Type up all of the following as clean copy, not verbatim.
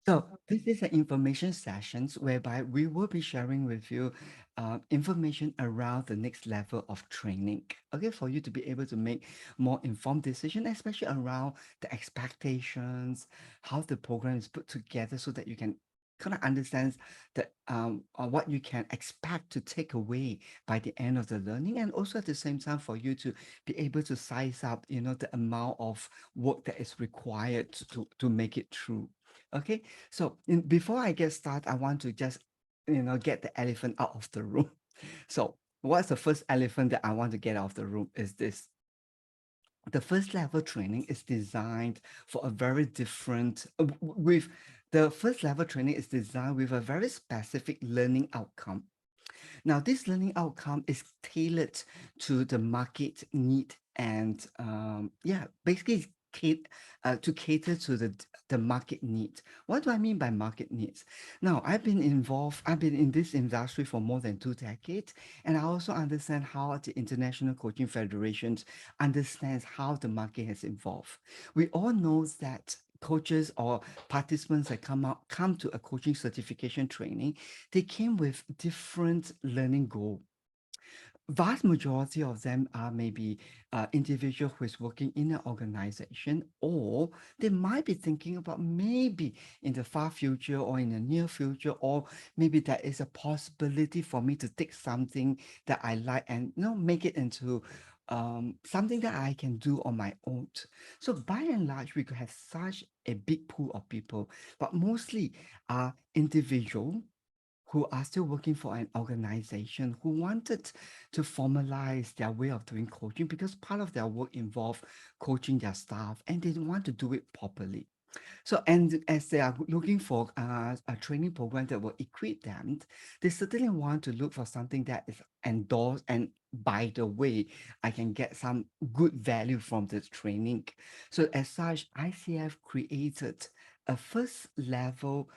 So this is an information sessions whereby we will be sharing with you information around the next level of training. Okay, for you to be able to make more informed decision, especially around the expectations, how the program is put together, so that you can kind of understand that what you can expect to take away by the end of the learning, and also at the same time for you to be able to size up, the amount of work that is required to make it through. Okay, so before I get started, I want to just, get the elephant out of the room. So what's the first elephant that I want to get out of the room is this. The first level training is designed for a very different, with the first level training is designed with a very specific learning outcome. Now, this learning outcome is tailored to the market need and yeah, basically to cater to the market need. What do I mean by market needs? Now, I've been in this industry for more than 2 decades, and I also understand how the International Coaching Federations understands how the market has evolved. We all know that coaches or participants that come to a coaching certification training, they came with different learning goal. Vast majority of them are maybe individual who is working in an organization, or they might be thinking about maybe in the far future or in the near future, or maybe there is a possibility for me to take something that I like and make it into something that I can do on my own. So by and large, we could have such a big pool of people, but mostly are individual who are still working for an organization who wanted to formalize their way of doing coaching, because part of their work involved coaching their staff and they want to do it properly. So, and as they are looking for a training program that will equip them, they certainly want to look for something that is endorsed. And by the way, I can get some good value from this training. So, as such, ICF created a first level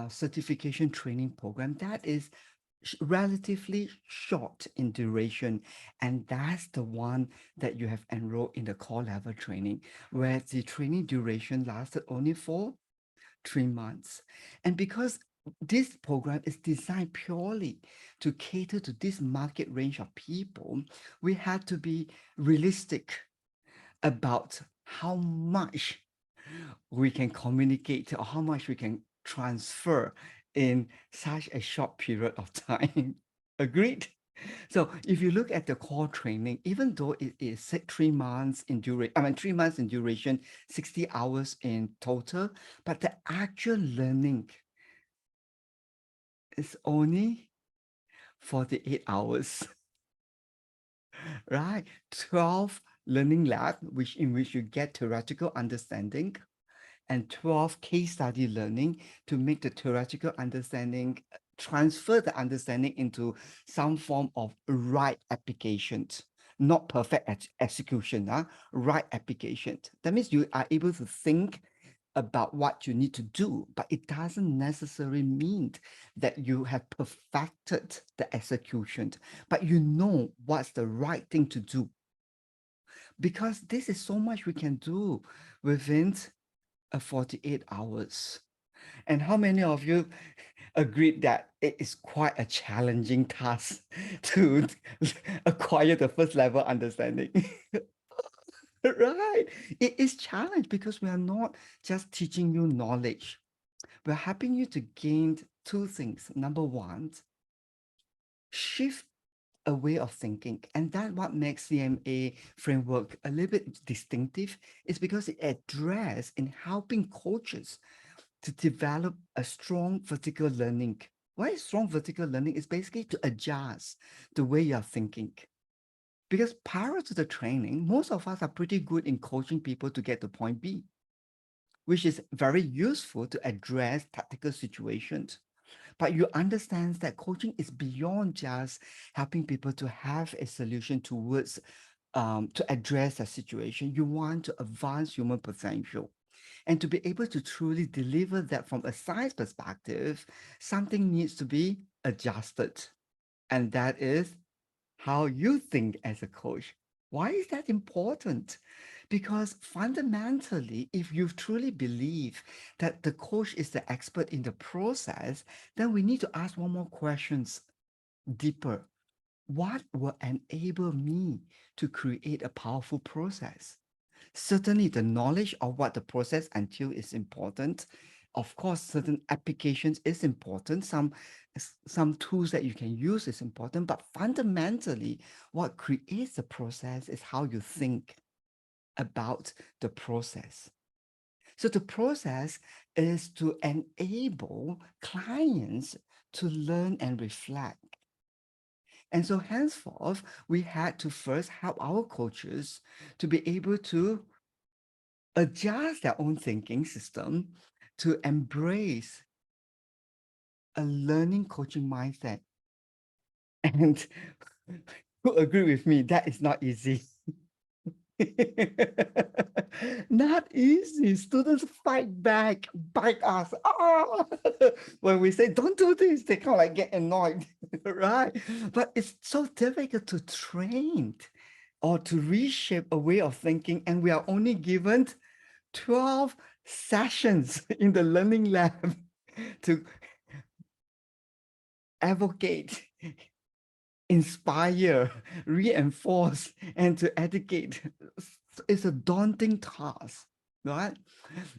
certification training program that is relatively short in duration, and that's the one that you have enrolled in the core level training, where the training duration lasted only for 3 months. And because this program is designed purely to cater to this market range of people, we had to be realistic about how much we can communicate or how much we can transfer in such a short period of time. Agreed? So if you look at the core training, even though it is 3 months in duration, 3 months in duration, 60 hours in total, but the actual learning is only 48 hours, right? 12 learning lab, in which you get theoretical understanding, and 12 case study learning to make the theoretical understanding, transfer the understanding into some form of right applications, not perfect execution, right application. That means you are able to think about what you need to do, but it doesn't necessarily mean that you have perfected the execution, but you know what's the right thing to do. Because this is so much we can do within 48 hours. And how many of you agreed that it is quite a challenging task to acquire the first level understanding? Right. It is challenge because we are not just teaching you knowledge. We're helping you to gain two things. Number one, shift a way of thinking. And that what makes CMA framework a little bit distinctive is because it address in helping coaches to develop a strong vertical learning. Why is strong vertical learning? Is basically to adjust the way you're thinking. Because prior to the training, most of us are pretty good in coaching people to get to point B, which is very useful to address tactical situations. But you understand that coaching is beyond just helping people to have a solution towards to address a situation. You want to advance human potential. And to be able to truly deliver that from a science perspective, something needs to be adjusted. And that is how you think as a coach. Why is that important? Because fundamentally, if you truly believe that the coach is the expert in the process, then we need to ask one more questions deeper. What will enable me to create a powerful process? Certainly, the knowledge of what the process entails is important. Of course, certain applications is important. Some tools that you can use is important, but fundamentally, what creates the process is how you think about the process. So the process is to enable clients to learn and reflect. And so henceforth, we had to first help our coaches to be able to adjust their own thinking system to embrace a learning coaching mindset. And who agree with me, that is not easy. Not easy. Students fight back, bite us. Ah! When we say, don't do this, they kind of like get annoyed, right? But it's so difficult to train or to reshape a way of thinking. And we are only given 12 sessions in the learning lab to advocate, inspire, reinforce, and to educate. It's a daunting task, right?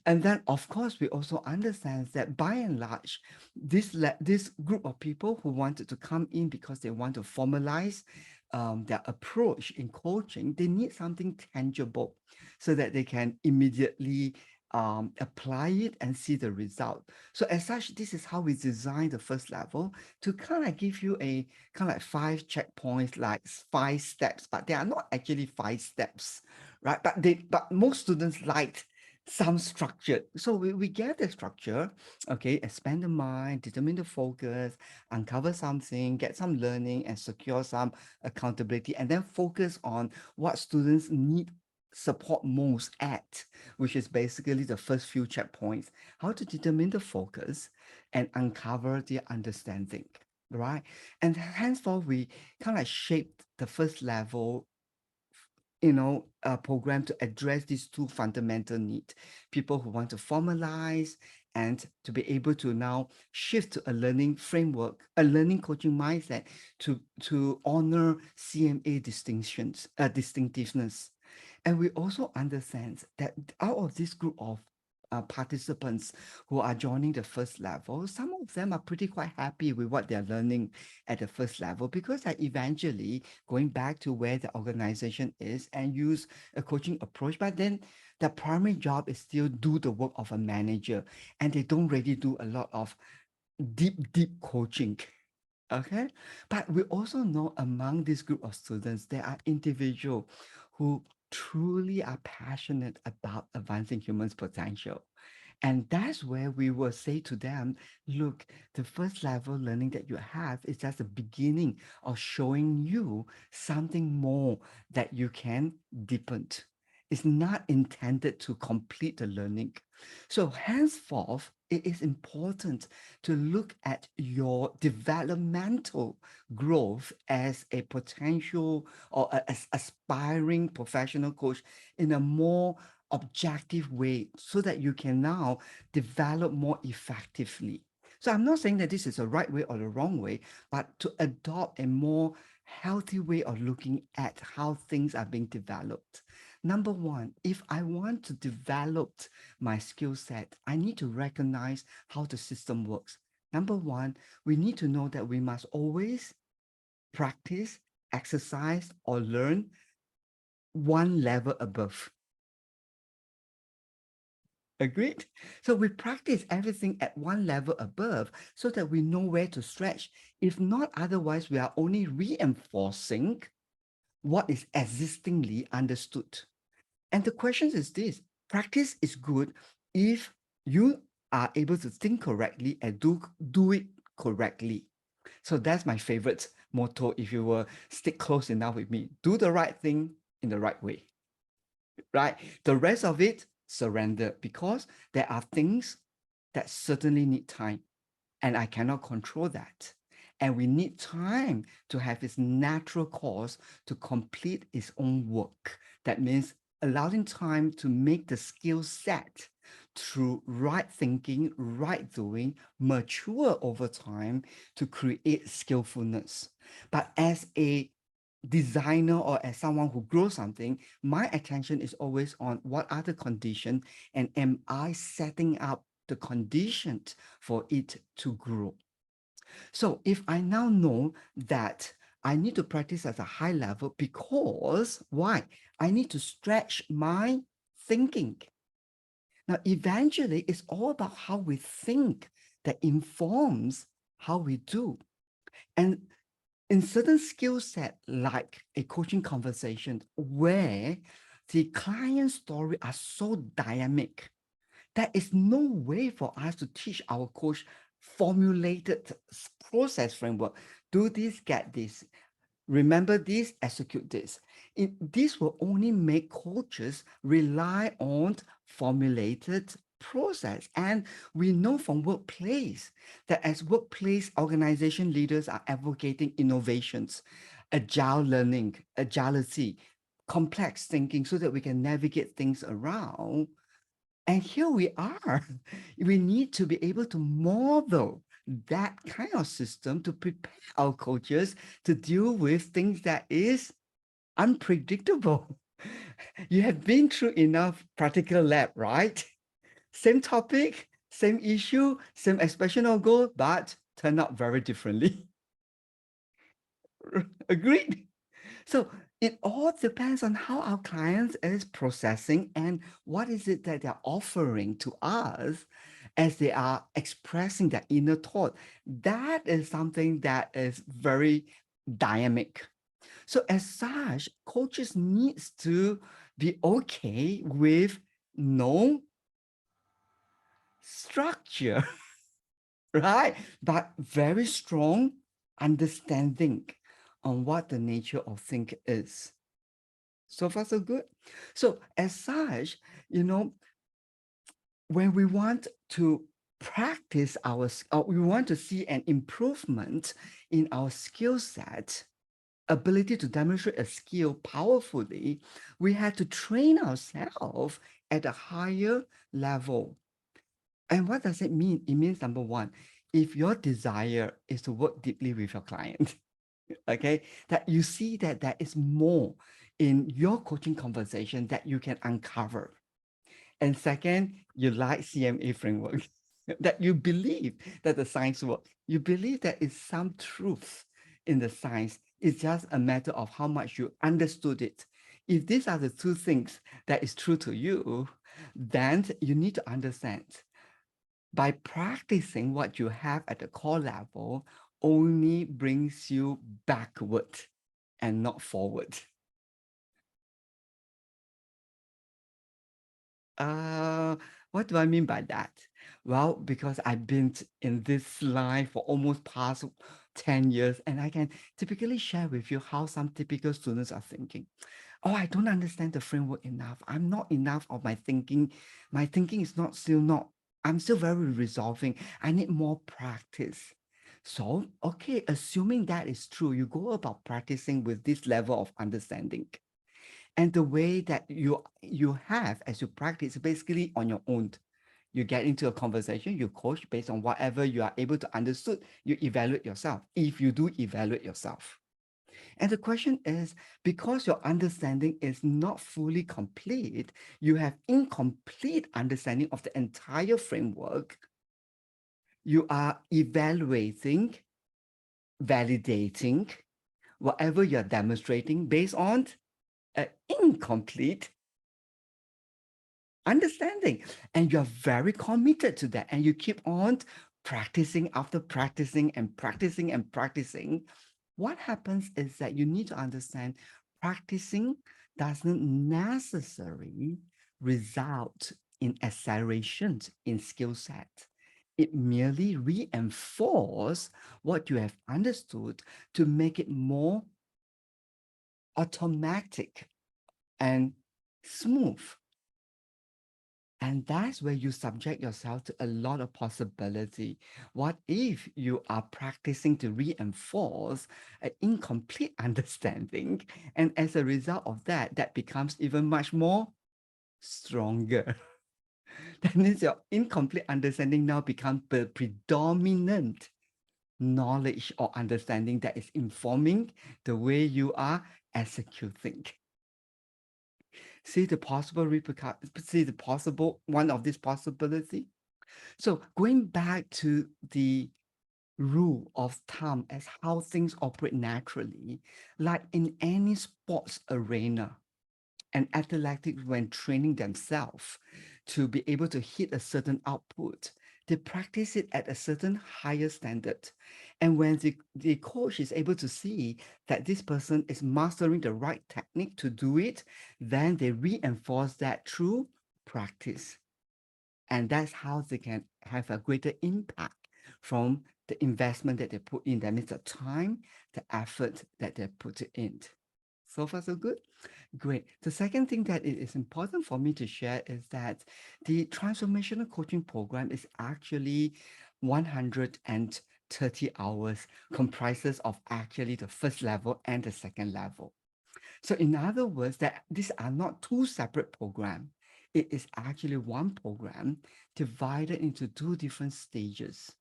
And then, of course, we also understand that by and large, this group of people who wanted to come in because they want to formalize their approach in coaching, they need something tangible so that they can immediately apply it and see the result. So as such, this is how we design the first level to kind of give you a kind of like 5 checkpoints, like 5 steps, but they are not actually 5 steps, right? But most students liked some structured. So we get the structure, okay, expand the mind, determine the focus, uncover something, get some learning, and secure some accountability, and then focus on what students need support most at, which is basically the first few checkpoints, how to determine the focus and uncover the understanding, right? And henceforth, we kind of shaped the first level program to address these two fundamental needs. People who want to formalize and to be able to now shift to a learning framework, a learning coaching mindset to honor CMA distinctiveness. And we also understand that out of this group of participants who are joining the first level, some of them are pretty quite happy with what they're learning at the first level because they're eventually going back to where the organization is and use a coaching approach. But then the primary job is still do the work of a manager, and they don't really do a lot of deep coaching. Okay, but we also know among this group of students, there are individuals who truly are passionate about advancing humans' potential. And that's where we will say to them, look, the first level learning that you have is just the beginning of showing you something more that you can deepen. It's not intended to complete the learning. So henceforth, it is important to look at your developmental growth as a potential or as aspiring professional coach in a more objective way so that you can now develop more effectively. So I'm not saying that this is a right way or the wrong way, but to adopt a more healthy way of looking at how things are being developed. Number one, if I want to develop my skill set, I need to recognize how the system works. Number one, we need to know that we must always practice, exercise, or learn one level above. Agreed? So we practice everything at one level above so that we know where to stretch. If not, otherwise, we are only reinforcing what is existingly understood. And the question is this: practice is good if you are able to think correctly and do it correctly. So that's my favorite motto. If you will stick close enough with me, do the right thing in the right way, right? The rest of it, surrender, because there are things that certainly need time and I cannot control that. And we need time to have its natural course to complete its own work. That means allowing time to make the skill set through right thinking, right doing, mature over time to create skillfulness. But as a designer or as someone who grows something, my attention is always on what are the conditions and am I setting up the conditions for it to grow. So if I now know that I need to practice at a high level because why? I need to stretch my thinking. Now, eventually, it's all about how we think that informs how we do. And in certain skill set, like a coaching conversation, where the client story are so dynamic, there is no way for us to teach our coach formulated process framework. Do this, get this. Remember this, execute this. This will only make coaches rely on formulated process. And we know from workplace that as workplace organization leaders are advocating innovations, agile learning, agility, complex thinking so that we can navigate things around. And here we are. We need to be able to model that kind of system to prepare our coaches to deal with things that is unpredictable. You have been through enough practical lab, right? Same topic, same issue, same expression or goal, but turn out very differently. Agreed? So it all depends on how our clients is processing and what is it that they're offering to us as they are expressing their inner thought. That is something that is very dynamic. So as such, coaches needs to be okay with no structure, right? But very strong understanding on what the nature of think is. So far, so good. So as such, when we want to practice we want to see an improvement in our skill set, ability to demonstrate a skill powerfully, we have to train ourselves at a higher level. And what does it mean? It means number one, if your desire is to work deeply with your client, okay, that you see that there is more in your coaching conversation that you can uncover. And second, you like CMA framework, that you believe that the science works. You believe there is some truth in the science. It's just a matter of how much you understood it. If these are the two things that is true to you, then you need to understand by practicing what you have at the core level only brings you backward and not forward. What do I mean by that? Well, because I've been in this line for almost past 10 years, and I can typically share with you how some typical students are thinking. Oh, I don't understand the framework enough. I'm not enough of my thinking. My thinking is I'm still very resolving. I need more practice. So, okay, assuming that is true, you go about practicing with this level of understanding. And the way that you have as you practice basically on your own. You get into a conversation, you coach based on whatever you are able to understood, you evaluate yourself, if you do evaluate yourself. And the question is, because your understanding is not fully complete, you have incomplete understanding of the entire framework, you are evaluating, validating whatever you're demonstrating based on an incomplete understanding. And you're very committed to that. And you keep on practicing after practicing and practicing and practicing. What happens is that you need to understand practicing doesn't necessarily result in acceleration in skill set. It merely reinforces what you have understood to make it more automatic and smooth. And that's where you subject yourself to a lot of possibility. What if you are practicing to reinforce an incomplete understanding? And as a result of that, that becomes even much more stronger. That means your incomplete understanding now becomes the predominant knowledge or understanding that is informing the way you are executing. See the possible see the possible one of this possibility. So going back to the rule of thumb as how things operate naturally, like in any sports arena, and athletics when training themselves to be able to hit a certain output, they practice it at a certain higher standard. And when the coach is able to see that this person is mastering the right technique to do it, then they reinforce that through practice. And that's how they can have a greater impact from the investment that they put in. That means the time, the effort that they put in. So far, so good. Great. The second thing that it is important for me to share is that the transformational coaching program is actually 130 hours, comprises of actually the first level and the second level. So in other words, that these are not two separate programs. It is actually one program divided into two different stages.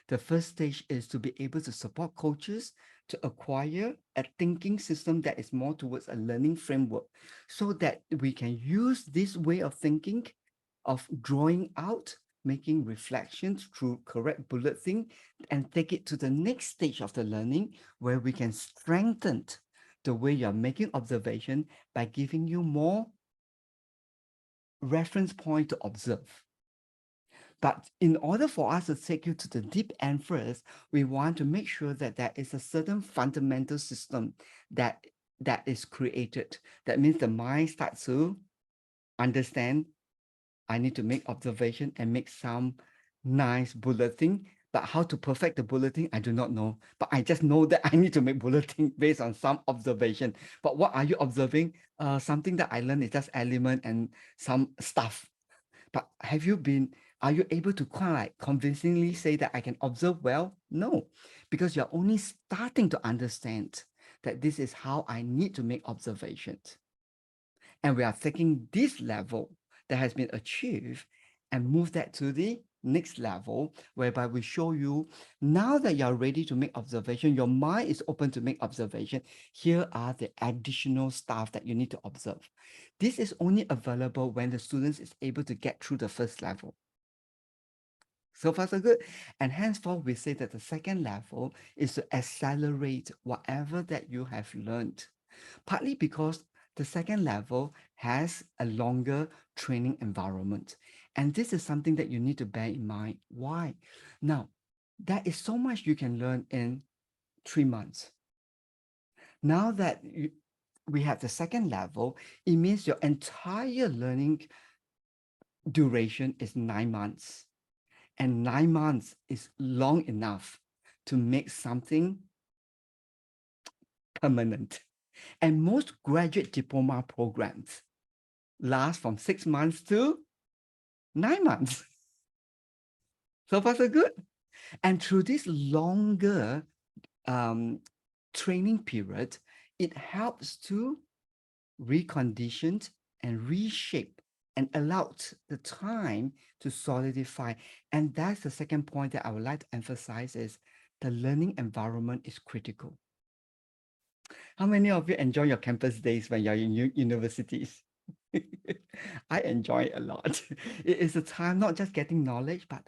The first stage is to be able to support coaches to acquire a thinking system that is more towards a learning framework so that we can use this way of thinking, of drawing out, making reflections through correct bulleting, and take it to the next stage of the learning where we can strengthen the way you're making observation by giving you more reference point to observe. But in order for us to take you to the deep end first, we want to make sure that there is a certain fundamental system that that is created. That means the mind starts to understand, I need to make observation and make some nice bulleting. But how to perfect the bulleting, I do not know. But I just know that I need to make bulleting based on some observation. But what are you observing? Something that I learned is just element and some stuff. But are you able to quite like convincingly say that I can observe well? No, because you're only starting to understand that this is how I need to make observations. And we are taking this level that has been achieved and move that to the next level, whereby we show you now that you're ready to make observation, your mind is open to make observation. Here are the additional stuff that you need to observe. This is only available when the students is able to get through the first level. So far, so good. And henceforth, we say that the second level is to accelerate whatever that you have learned, partly because the second level has a longer training environment. And this is something that you need to bear in mind. Why? Now, there is so much you can learn in 3 months. Now that we have the second level, it means your entire learning duration is 9 months. And 9 months is long enough to make something permanent. And most graduate diploma programs last from 6 months to 9 months. So far, so good. And through this longer training period, it helps to recondition and reshape and allow the time to solidify. And that's the second point that I would like to emphasize is the learning environment is critical. How many of you enjoy your campus days when you're in universities? I enjoy it a lot. It is a time not just getting knowledge, but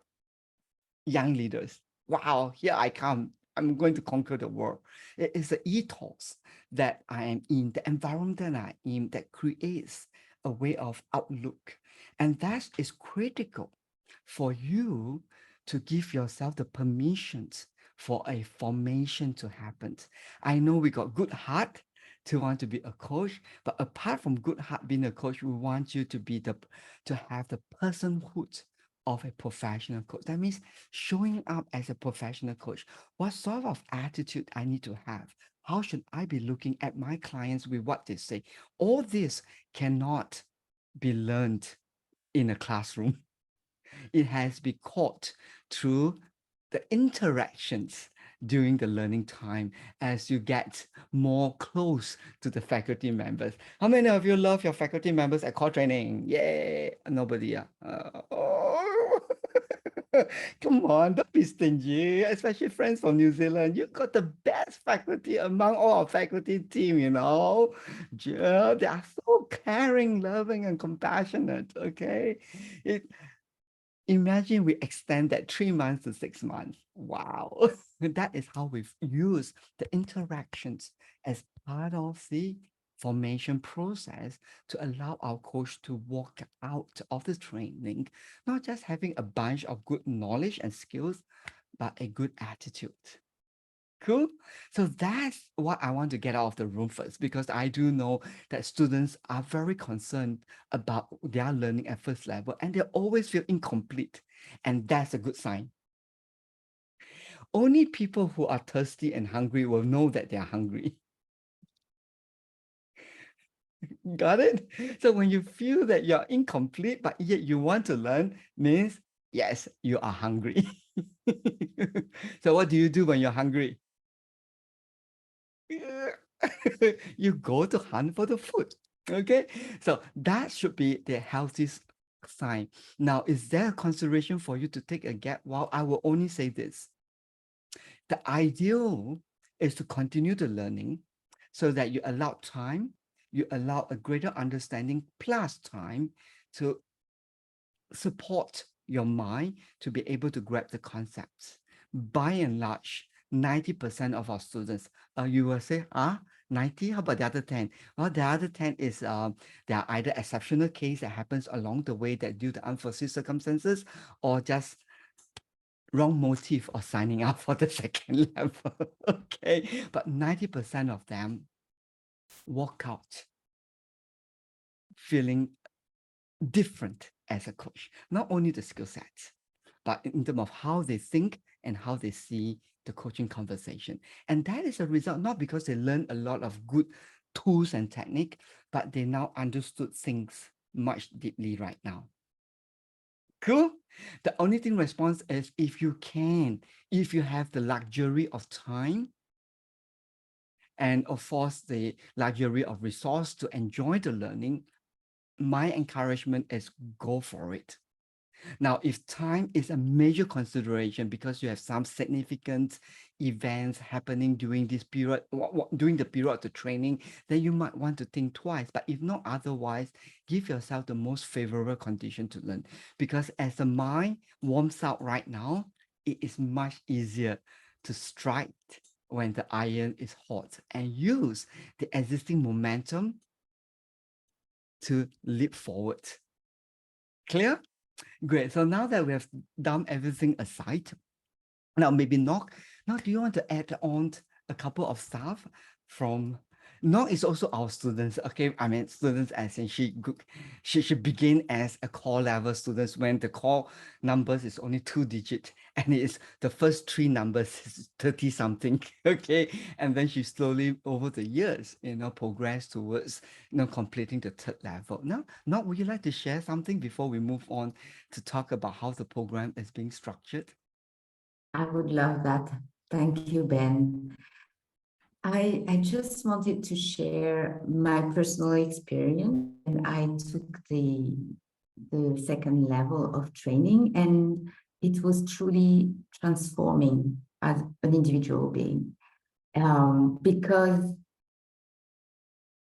young leaders. Wow, here I come. I'm going to conquer the world. It is the ethos that I am in, the environment that I am in that creates a way of outlook. And that is critical for you to give yourself the permissions for a formation to happen. I know we got good heart to want to be a coach, but apart from good heart being a coach, we want you to be to have the personhood of a professional coach. That means showing up as a professional coach. What sort of attitude I need to have? How should I be looking at my clients with what they say? All this cannot be learned in a classroom. It has been caught through the interactions during the learning time as you get more close to the faculty members. How many of you love your faculty members at core training? Yay! Nobody. Oh. Come on, don't be stingy, especially friends from New Zealand. You got the best faculty among all our faculty team, you know. Yeah, they are so caring, loving, and compassionate. Okay. It Imagine we extend that 3 months to 6 months. Wow. That is how we've used the interactions as part of the formation process to allow our coach to walk out of the training, not just having a bunch of good knowledge and skills, but a good attitude. Cool. So that's what I want to get out of the room first, because I do know that students are very concerned about their learning at first level and they always feel incomplete. And that's a good sign. Only people who are thirsty and hungry will know that they're hungry. Got it? So when you feel that you're incomplete, but yet you want to learn, means yes, you are hungry. So what do you do when you're hungry? You go to hunt for the food. Okay, so that should be the healthiest sign. Now, is there a consideration for you to take a gap? Well, I will only say this. The ideal is to continue the learning so that you allow time, you allow a greater understanding plus time to support your mind to be able to grab the concepts. By and large, 90% of our students, you will say, 90? How about the other 10? Well, the other 10 is there are either exceptional case that happens along the way that due to unforeseen circumstances or just wrong motive of signing up for the second level. Okay, but 90% of them walk out feeling different as a coach. Not only the skill sets, but in terms of how they think and how they see the coaching conversation. And that is a result, not because they learn a lot of good tools and technique, but they now understood things much deeply right now. Cool. The only thing response is if you can, if you have the luxury of time and of course the luxury of resource to enjoy the learning, my encouragement is go for it. Now, if time is a major consideration because you have some significant events happening during this period, during the period of the training, then you might want to think twice. But if not otherwise, give yourself the most favorable condition to learn. Because as the mind warms up right now, it is much easier to strike when the iron is hot and use the existing momentum to leap forward. Clear? Great. So now that we have done everything aside, now maybe Nok, do you want to add on a couple of stuff from Nok is also our students. Okay, I mean students as in she begin as a core level students when the core numbers is only 2 digit and it's the first three numbers is 30 something. Okay, and then she slowly over the years, progress towards completing the third level. Now, Nok, would you like to share something before we move on to talk about how the program is being structured? I would love that. Thank you, Ben. I just wanted to share my personal experience. And I took the second level of training, and it was truly transforming as an individual being. Because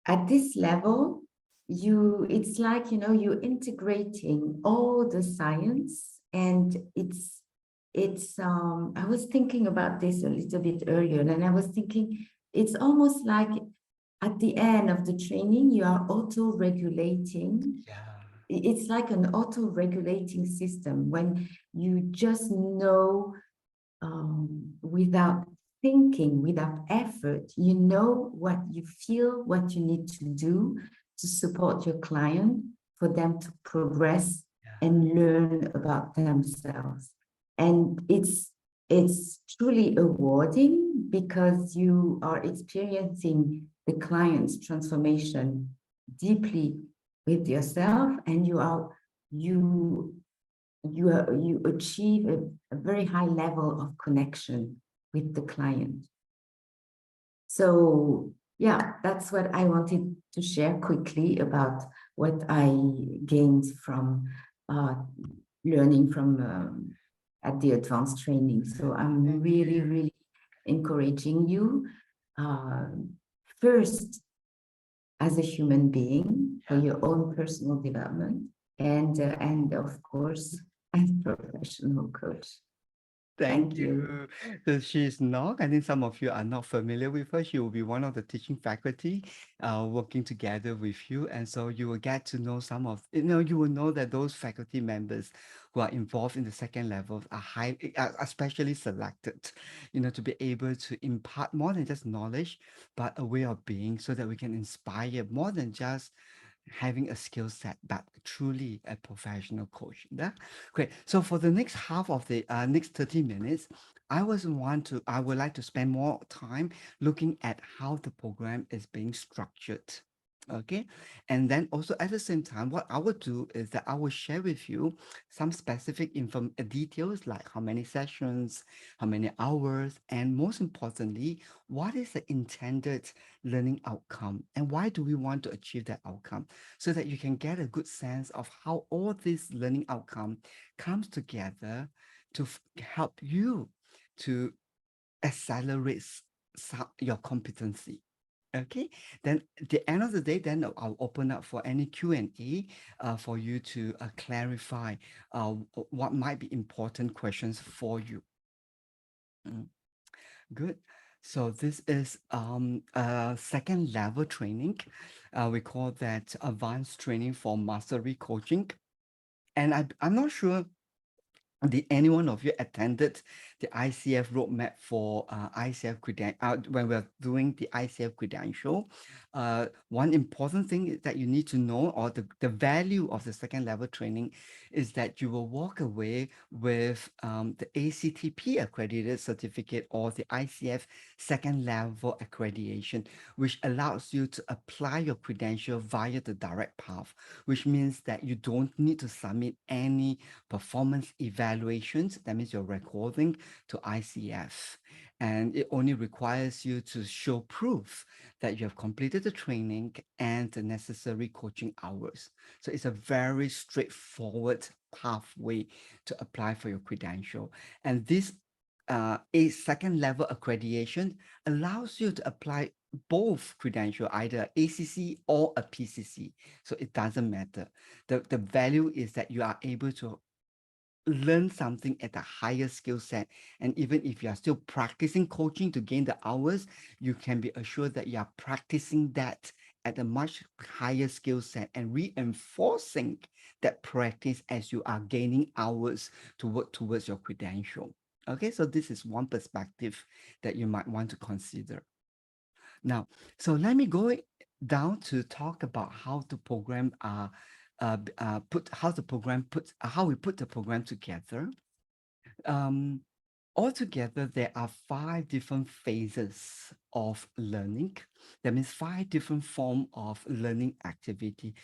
at this level, it's like, you're integrating all the science, and I was thinking about this a little bit earlier, and I was thinking it's almost like at the end of the training, you are auto-regulating. Yeah. It's like an auto-regulating system when you just know, without thinking, without effort, you know what you feel, what you need to do to support your client for them to progress and learn about themselves. And it's truly rewarding because you are experiencing the client's transformation deeply with yourself, and you are you you achieve a very high level of connection with the client. So yeah, that's what I wanted to share quickly about what I gained from uh, learning from at the advanced training. So I'm Thank really, you. really encouraging you uh, first as a human being for Yeah. your own personal development, and of course as a professional coach. Thank Thank you. you. So she's Nog. I think some of you are not familiar with her. She will be one of the teaching faculty working together with you. And so you will get to know some of, you will know that those faculty members who are involved in the second level are are specially selected, to be able to impart more than just knowledge, but a way of being so that we can inspire more than just having a skill set, but truly a professional coach. Yeah, great. So for the next half of the next 30 minutes, I would like to spend more time looking at how the program is being structured. Okay. And then also at the same time, what I will do is that I will share with you some specific details like how many sessions, how many hours, and most importantly, what is the intended learning outcome and why do we want to achieve that outcome so that you can get a good sense of how all this learning outcome comes together to help you to accelerate your competency. Okay, then at the end of the day, then I'll open up for any Q&A for you to clarify what might be important questions for you. Mm, good. So this is second level training. We call that advanced training for mastery coaching. And I'm not sure, did any one of you attended the ICF roadmap for ICF credential when we're doing the ICF credential? One important thing that you need to know, or the value of the second level training, is that you will walk away with the ACTP accredited certificate or the ICF second level accreditation, which allows you to apply your credential via the direct path, which means that you don't need to submit any performance evaluations. That means you're recording to ICF. And it only requires you to show proof that you have completed the training and the necessary coaching hours. So it's a very straightforward pathway to apply for your credential. And this a second level accreditation allows you to apply both credential, either ACC or a PCC. So it doesn't matter. The value is that you are able to learn something at a higher skill set. And even if you are still practicing coaching to gain the hours, you can be assured that you are practicing that at a much higher skill set and reinforcing that practice as you are gaining hours to work towards your credential. Okay, so this is one perspective that you might want to consider. Now, so let me go down to talk about how the program put how the program puts how we put the program together. Um, Altogether, there are 5 different phases of learning. That means 5 different form of learning activity.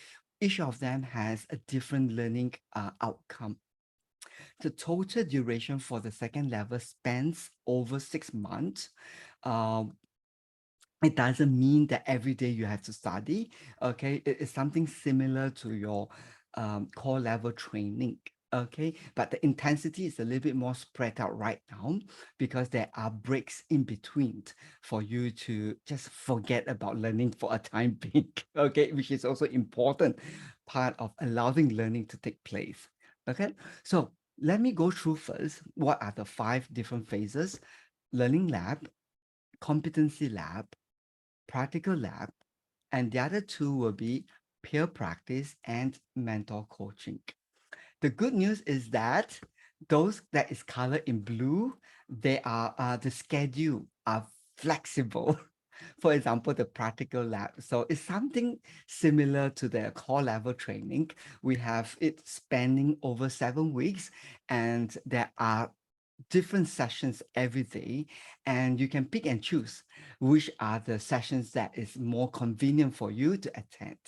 Each of them has a different learning outcome. The total duration for the second level spans over 6 months. Um, it doesn't mean that every day you have to study. Okay, it is something similar to your core level training. Okay, but the intensity is a little bit more spread out right now because there are breaks in between for you to just forget about learning for a time being. Okay, which is also important part of allowing learning to take place. Okay, so let me go through first what are the 5 different phases: learning lab, competency lab, practical lab, and the other two will be peer practice and mentor coaching. The good news is that those that is colored in blue, they are the schedule are flexible. For example, the practical lab. So it's something similar to the core level training. We have it spanning over 7 weeks, and there are different sessions every day, and you can pick and choose which are the sessions that is more convenient for you to attend.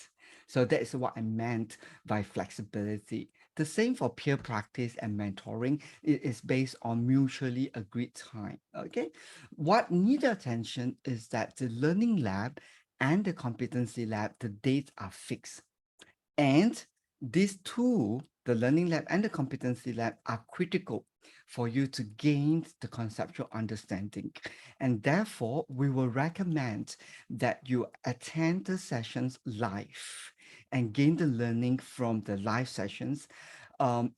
So that is what I meant by flexibility. The same for peer practice and mentoring. It is based on mutually agreed time. Okay. What need attention is that the learning lab and the competency lab, the dates are fixed. And these two, the learning lab and the competency lab, are critical for you to gain the conceptual understanding. And therefore, we will recommend that you attend the sessions live and gain the learning from the live sessions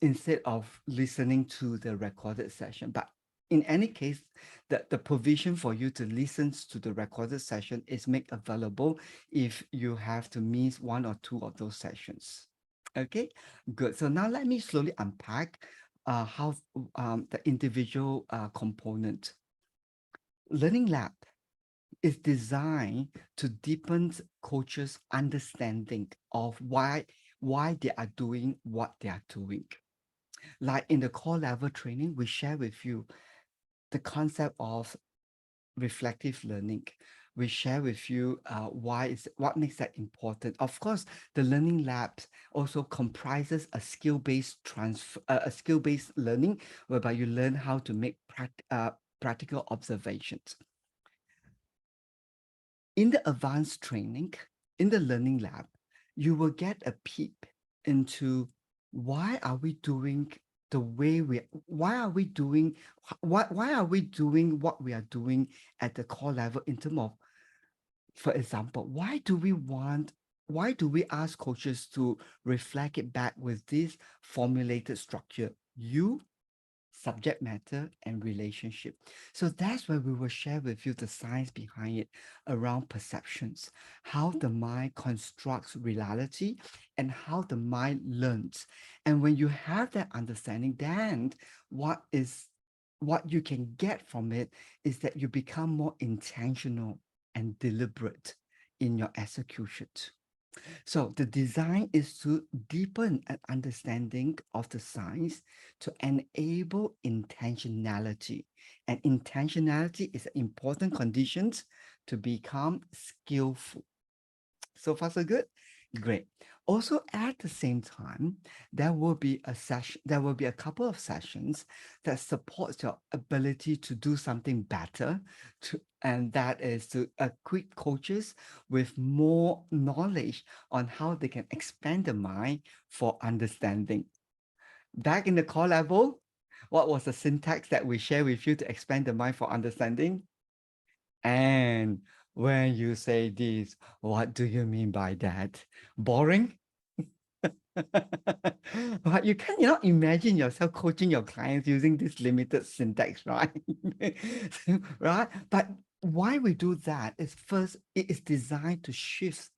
instead of listening to the recorded session. But in any case, the provision for you to listen to the recorded session is made available if you have to miss one or two of those sessions. Okay, good. So now let me slowly unpack how the individual component. Learning Lab is designed to deepen coaches' understanding of why they are doing what they are doing. Like in the core level training, we share with you the concept of reflective learning. We share with you what makes that important. Of course, the learning labs also comprises a skill-based a skill-based learning whereby you learn how to make practical observations. In the advanced training, in the learning lab, you will get a peep into why are we doing the way we why are we doing why are we doing what we are doing at the core level in terms of, for example, why do we ask coaches to reflect it back with this formulated structure? You, subject matter, and relationship. So that's where we will share with you the science behind it around perceptions, how the mind constructs reality, and how the mind learns. And when you have that understanding, then what is what you can get from it is that you become more intentional and deliberate in your execution. So the design is to deepen an understanding of the science to enable intentionality. And intentionality is an important condition to become skillful. So far, so good? Great. Also, at the same time, there will be a session, there will be a couple of sessions that supports your ability to do something better, and that is to equip coaches with more knowledge on how they can expand the mind for understanding. Back in the core level, what was the syntax that we share with you to expand the mind for understanding? And when you say this, what do you mean by that? Boring? But you cannot imagine yourself coaching your clients using this limited syntax, right? Right? But why we do that is first, it is designed to shift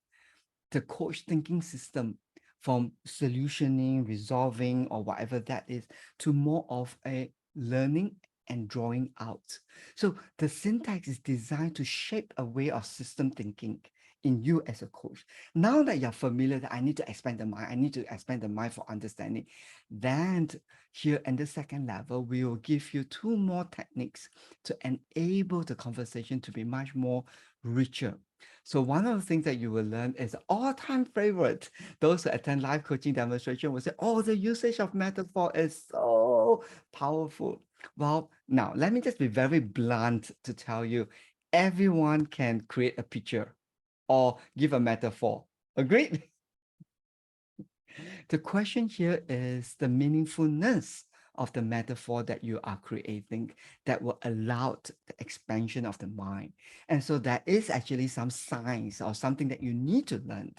the coach thinking system from solutioning, resolving, or whatever that is, to more of a learning and drawing out. So the syntax is designed to shape a way of system thinking in you as a coach. Now that you're familiar that I need to expand the mind, I need to expand the mind for understanding, then here in the second level, we will give you two more techniques to enable the conversation to be much more richer. So one of the things that you will learn is all-time favorite. Those who attend live coaching demonstration will say, oh, the usage of metaphor is so powerful. Well, now let me just be very blunt to tell you, everyone can create a picture or give a metaphor. Agreed? The question here is the meaningfulness of the metaphor that you are creating that will allow the expansion of the mind. And so there is actually some science or something that you need to learn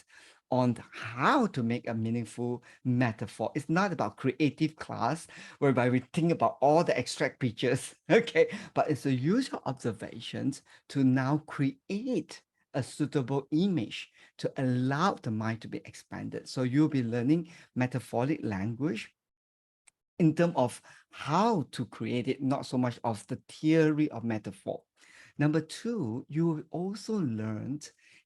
on how to make a meaningful metaphor. It's not about creative class whereby we think about all the abstract pictures, okay? But it's to use your observations to now create a suitable image to allow the mind to be expanded. So you'll be learning metaphoric language in terms of how to create it, not so much of the theory of metaphor. Number two, you will also learn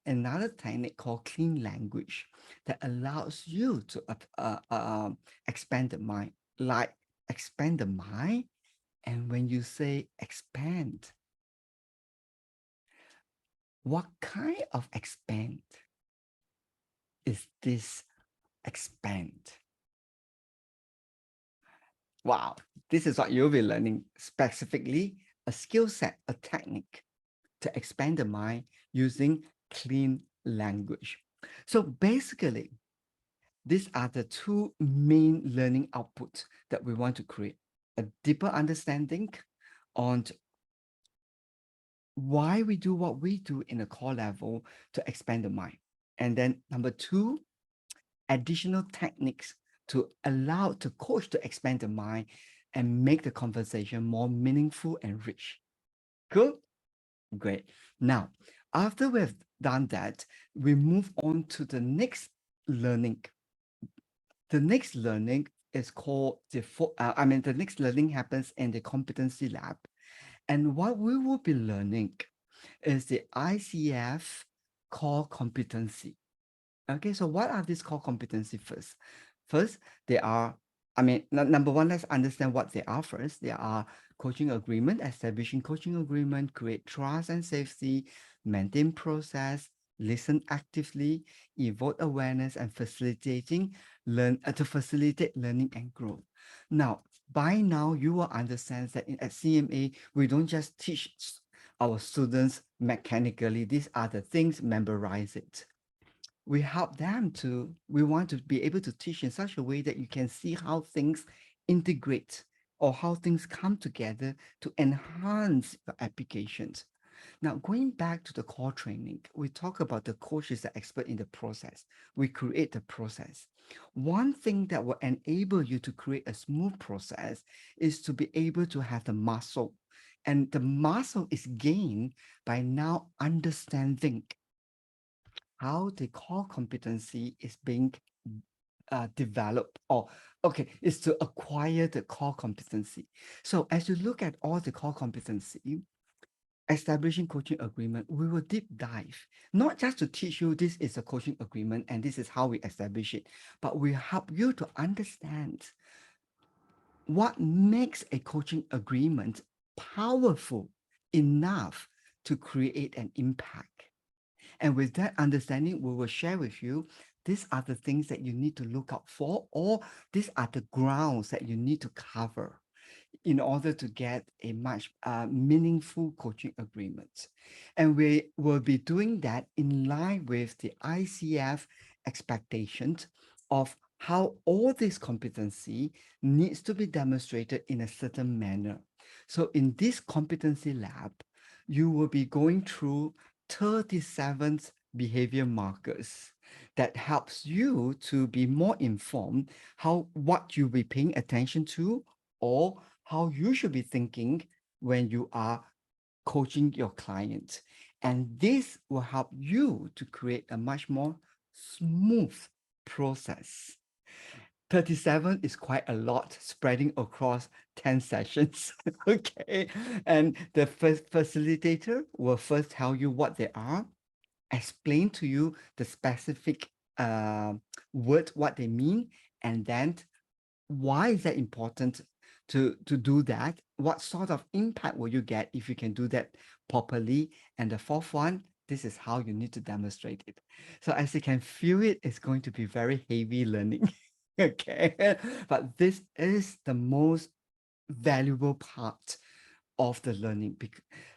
another technique called clean language that allows you to expand the mind, like expand the mind. And when you say expand, what kind of expand is this expand? Wow, this is what you'll be learning specifically a skill set, a technique to expand the mind using clean language. So basically, these are the two main learning outputs that we want to create a deeper understanding on why we do what we do in a core level to expand the mind. And then number two, additional techniques to allow the coach to expand the mind and make the conversation more meaningful and rich. Cool? Great. Now, after we've done that, we move on to the next learning. The next learning is called the next learning happens in the competency lab. And what we will be learning is the ICF core competency. Okay, so what are these core competency first? First, they are, number one, let's understand what they are first. They are coaching agreement, establishing coaching agreement, create trust and safety, maintain process, listen actively, evoke awareness, and to facilitate learning and growth. Now, by now, you will understand that at CMA, we don't just teach our students mechanically. These are the things, memorize it. We want to be able to teach in such a way that you can see how things integrate or how things come together to enhance your applications. Now, going back to the core training, we talk about the coach is the expert in the process. We create the process. One thing that will enable you to create a smooth process is to be able to have the muscle. And the muscle is gained by now understanding how the core competency is being developed or okay is to acquire the core competency. So as you look at all the core competency, establishing coaching agreement, we will deep dive, not just to teach you this is a coaching agreement and this is how we establish it, but we help you to understand what makes a coaching agreement powerful enough to create an impact. And with that understanding, we will share with you these are the things that you need to look out for, or these are the grounds that you need to cover in order to get a much meaningful coaching agreement. And we will be doing that in line with the ICF expectations of how all this competency needs to be demonstrated in a certain manner. So in this competency lab, you will be going through 37 behavior markers that helps you to be more informed how what you'll be paying attention to or how you should be thinking when you are coaching your client. And this will help you to create a much more smooth process. 37 is quite a lot spreading across 10 sessions. Okay. And the first facilitator will first tell you what they are, explain to you the specific word, what they mean, and then why is that important to do that? What sort of impact will you get if you can do that properly? And the fourth one, this is how you need to demonstrate it. So as you can feel it, it's going to be very heavy learning. Okay. But this is the most valuable part of the learning.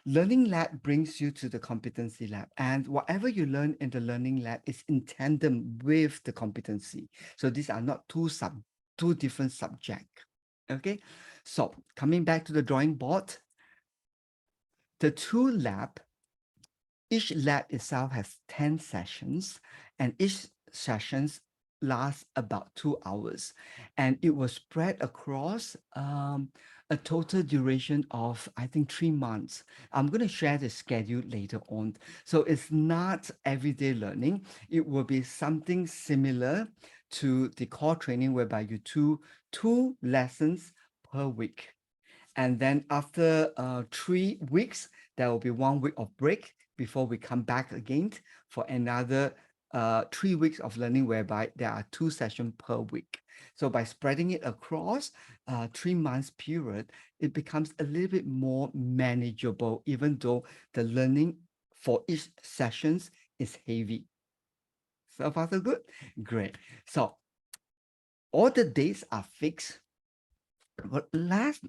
Learning lab brings you to the competency lab, and whatever you learn in the learning lab is in tandem with the competency. So these are not two different subjects. Okay, so coming back to the drawing board, the two lab, each lab itself has 10 sessions, and each sessions lasts about 2 hours, and it was spread across a total duration of, I think, 3 months. I'm going to share the schedule later on. So it's not everyday learning. It will be something similar to the core training whereby you do two lessons per week. And then after 3 weeks, there will be 1 week of break before we come back again for another 3 weeks of learning, whereby there are two sessions per week. So by spreading it across 3 months period, it becomes a little bit more manageable, even though the learning for each sessions is heavy. So far, so good? Great. So all the dates are fixed. But let's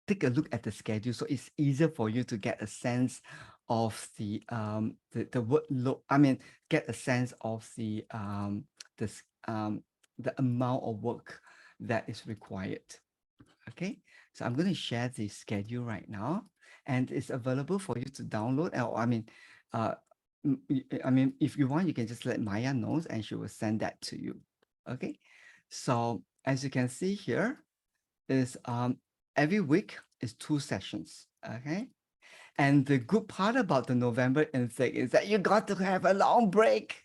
take a look at the schedule so it's easier for you to get a sense of the workload. I mean, get a sense of the s- um the amount of work that is required. Okay, so I'm going to share the schedule right now, and it's available for you to download. Or uh, I mean, if you want, you can just let Maya know, and she will send that to you. Okay, so as you can see here, is every week is 2 sessions. Okay, and the good part about the November intake is that you got to have a long break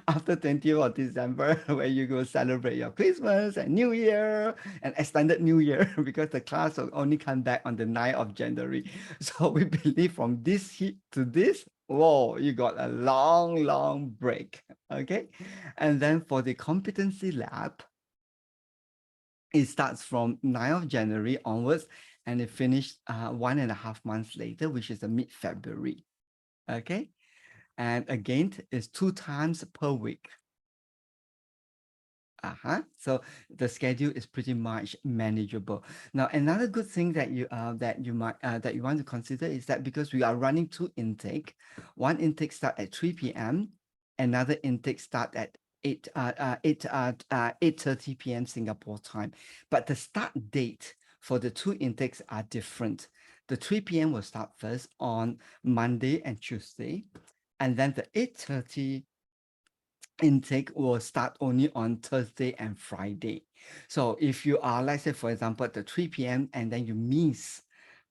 after 20th of December, where you go celebrate your Christmas and New Year and extended New Year because the class will only come back on the 9th of January. So we believe from this heat to this, whoa, you got a long, long break. Okay. And then for the competency lab, it starts from 9th of January onwards and it finished 1.5 months later, which is the mid-February. Okay. And again, it's 2 times per week. So the schedule is pretty much manageable. Now, another good thing that you want to consider is that because we are running two intake, one intake start at 3 p.m., another intake start at 8:30 p.m. Singapore time. But the start date for the two intakes are different. The 3 p.m. will start first on Monday and Tuesday, and then the 8:30 intake will start only on Thursday and Friday. So if you are, let's say, for example, at the 3 p.m. and then you miss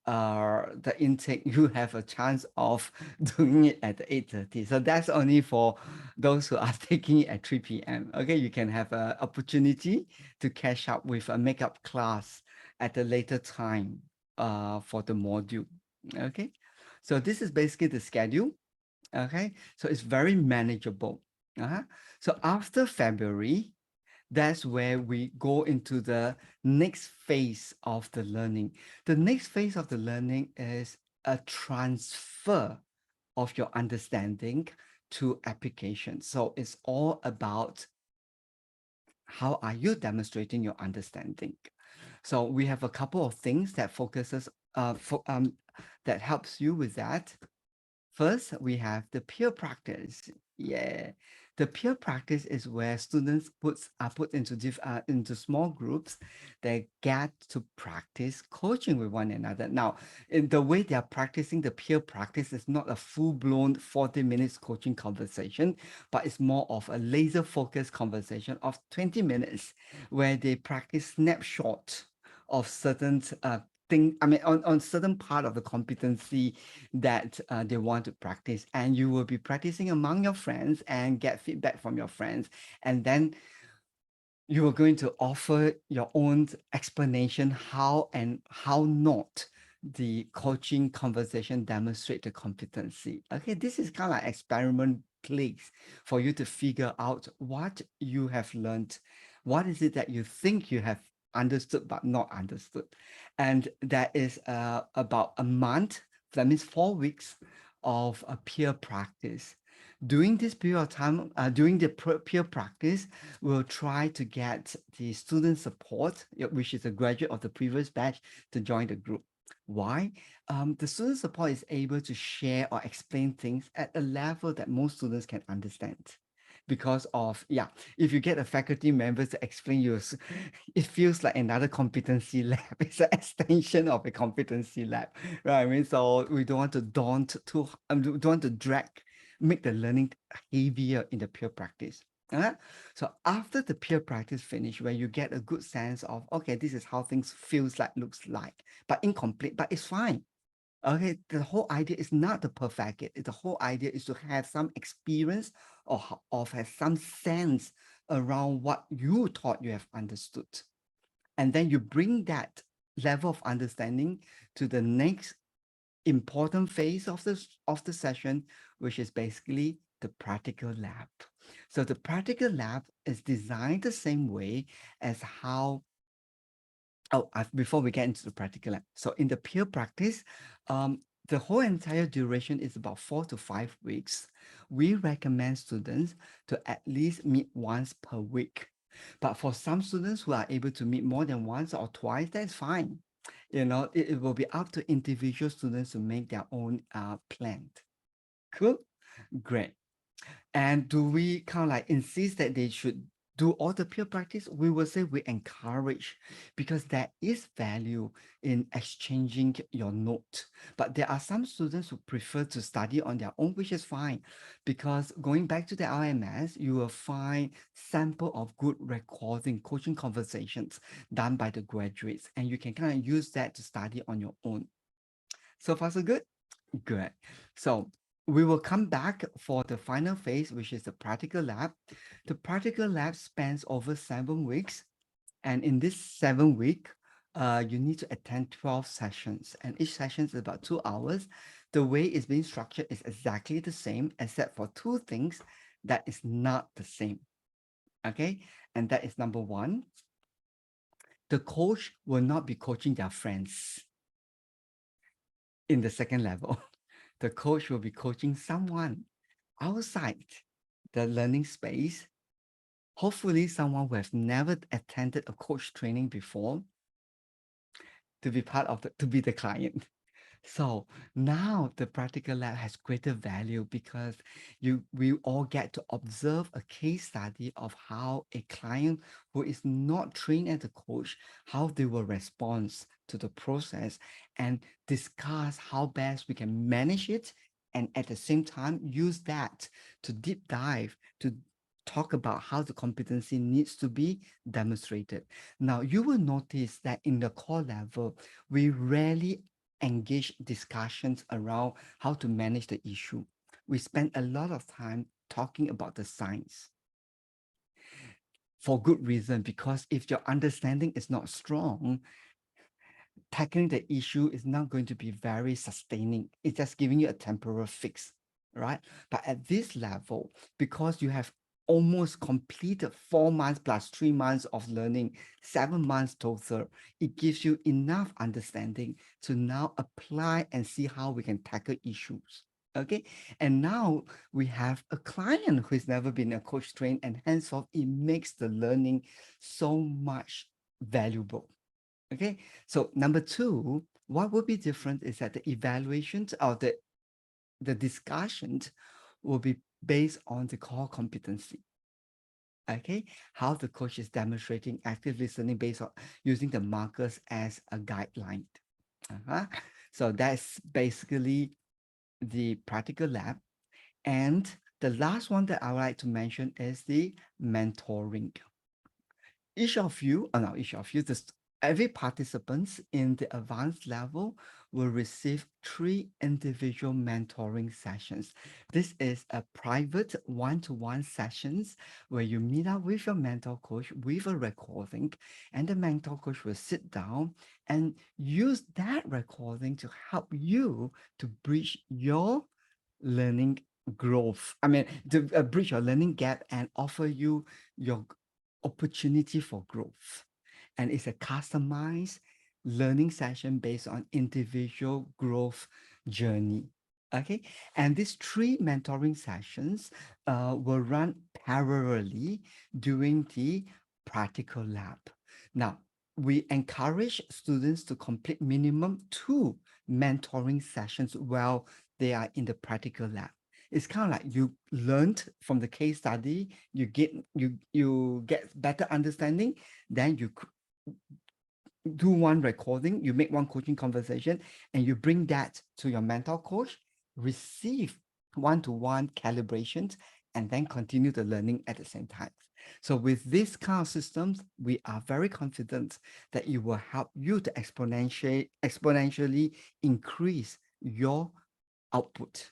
the intake, you have a chance of doing it at 8:30. So that's only for those who are taking it at 3 p.m. Okay, you can have an opportunity to catch up with a makeup class at a later time for the module. Okay, so this is basically the schedule. Okay, so it's very manageable. Uh-huh. So after February, that's where we go into the next phase of the learning. The next phase of the learning is a transfer of your understanding to application. So it's all about how are you demonstrating your understanding. So we have a couple of things that focuses that helps you with that. First, we have the peer practice. Yeah, the peer practice is where students are put into small groups that get to practice coaching with one another. Now, in the way they are practicing the peer practice is not a full-blown 40 minutes coaching conversation, but it's more of a laser-focused conversation of 20 minutes where they practice snapshot of certain thing, I mean, on certain part of the competency that they want to practice. And you will be practicing among your friends and get feedback from your friends. And then you are going to offer your own explanation how and how not the coaching conversation demonstrate the competency. Okay, this is kind of like experiment place for you to figure out what you have learned. What is it that you think you have understood but not understood? And that is about a month, that means 4 weeks of a peer practice. During this period of time, during the peer practice, we'll try to get the student support, which is a graduate of the previous batch, to join the group. Why? The student support is able to share or explain things at a level that most students can understand. Because of, yeah, if you get a faculty member to explain you, it feels like another competency lab. It's an extension of a competency lab, right? I mean, so we don't want to don't want to make the learning heavier in the peer practice. So after the peer practice finish, where you get a good sense of, okay, this is how things feels like, looks like, but incomplete, but it's fine. Okay, the whole idea is not to perfect it. The whole idea is to have some experience or have some sense around what you thought you have understood. And then you bring that level of understanding to the next important phase of the session, which is basically the practical lab. So the practical lab is designed the same way as how before we get into the practical lab. So in the peer practice, the whole entire duration is about 4 to 5 weeks. We recommend students to at least meet once per week. But for some students who are able to meet more than once or twice, that's fine. It will be up to individual students to make their own plan. Cool? Great. And do we kind of like insist that they should do all the peer practice? We will say we encourage because there is value in exchanging your note. But there are some students who prefer to study on their own, which is fine. Because going back to the LMS, you will find sample of good recording, coaching conversations done by the graduates, and you can kind of use that to study on your own. So far, so good? Good. So we will come back for the final phase, which is the practical lab. The practical lab spans over 7 weeks. And in this 7 week, you need to attend 12 sessions, and each session is about 2 hours. The way it's being structured is exactly the same, except for two things that is not the same. Okay. And that is number one, the coach will not be coaching their friends in the second level. The coach will be coaching someone outside the learning space, hopefully someone who has never attended a coach training before, to be part of to be the client. So now the practical lab has greater value because we all get to observe a case study of how a client who is not trained as a coach, how they will respond to the process and discuss how best we can manage it, and at the same time use that to deep dive to talk about how the competency needs to be demonstrated. Now you will notice that in the core level, we rarely engage discussions around how to manage the issue. We spend a lot of time talking about the science for good reason, because if your understanding is not strong, tackling the issue is not going to be very sustaining. It's just giving you a temporary fix, right? But at this level, because you have almost completed 4 months plus 3 months of learning, 7 months total, it gives you enough understanding to now apply and see how we can tackle issues. Okay. And now we have a client who has never been a coach trained, and henceforth it makes the learning so much valuable. Okay, so number two, what would be different is that the evaluations or the discussions will be based on the core competency. Okay, how the coach is demonstrating active listening based on using the markers as a guideline. Uh-huh. So that's basically the practical lab. And the last one that I would like to mention is the mentoring. Each of you, not each of you, just every participants in the advanced level will receive 3 individual mentoring sessions. This is a private one-to-one sessions where you meet up with your mentor coach with a recording, and the mentor coach will sit down and use that recording to help you to bridge your learning growth. I mean, to bridge your learning gap and offer you your opportunity for growth. And it's a customized learning session based on individual growth journey. Okay. And these 3 mentoring sessions will run parallelly during the practical lab. Now, we encourage students to complete minimum 2 mentoring sessions while they are in the practical lab. It's kind of like you learned from the case study, you get better understanding, then you do one recording, you make one coaching conversation, and you bring that to your mentor coach, receive one-to-one calibrations, and then continue the learning at the same time. So with this kind of systems, we are very confident that it will help you to exponentially increase your output.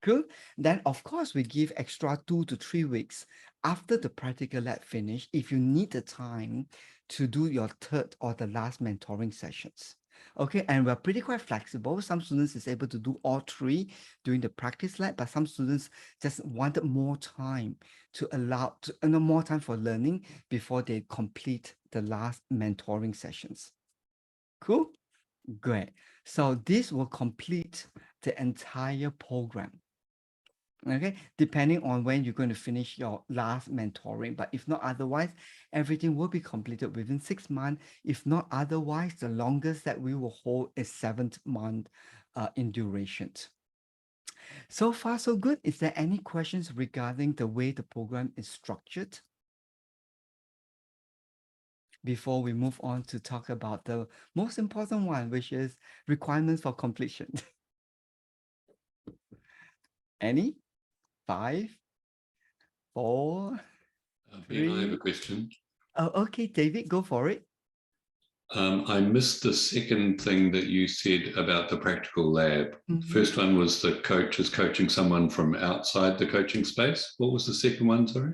Good. Then, of course, we give extra 2 to 3 weeks after the practical lab finish if you need the time to do your third or the last mentoring sessions. Okay, and we're pretty quite flexible. Some students is able to do all 3 during the practice lab, but some students just wanted more time to allow to, more time for learning before they complete the last mentoring sessions. Cool. Great. So this will complete the entire program. Okay, depending on when you're going to finish your last mentoring. But if not otherwise, everything will be completed within 6 months. If not otherwise, the longest that we will hold is 7 month in duration. So far, so good. Is there any questions regarding the way the program is structured before we move on to talk about the most important one, which is requirements for completion? Any? Five, four, Ben, I have a three. question. Oh, okay, David, go for it. I missed the second thing that you said about the practical lab. Mhm. First one was the coach is coaching someone from outside the coaching space. What was the second one, sorry?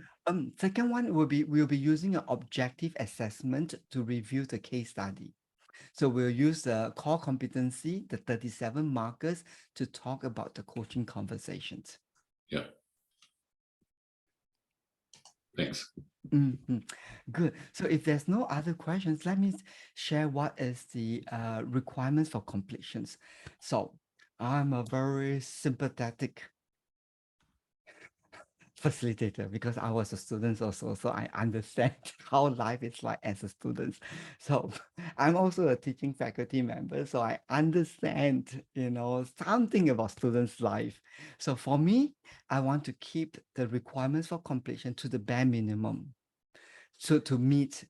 Second one will be we'll be using an objective assessment to review the case study. So we'll use the core competency, the 37 markers, to talk about the coaching conversations. Yeah, thanks. Mhm. Good. So if there's no other questions, let me share what is the requirements for completions. So I'm a very sympathetic facilitator because I was a student also, so I understand how life is like as a student. So I'm also a teaching faculty member, so I understand, something about students' life. So for me, I want to keep the requirements for completion to the bare minimum. So to meet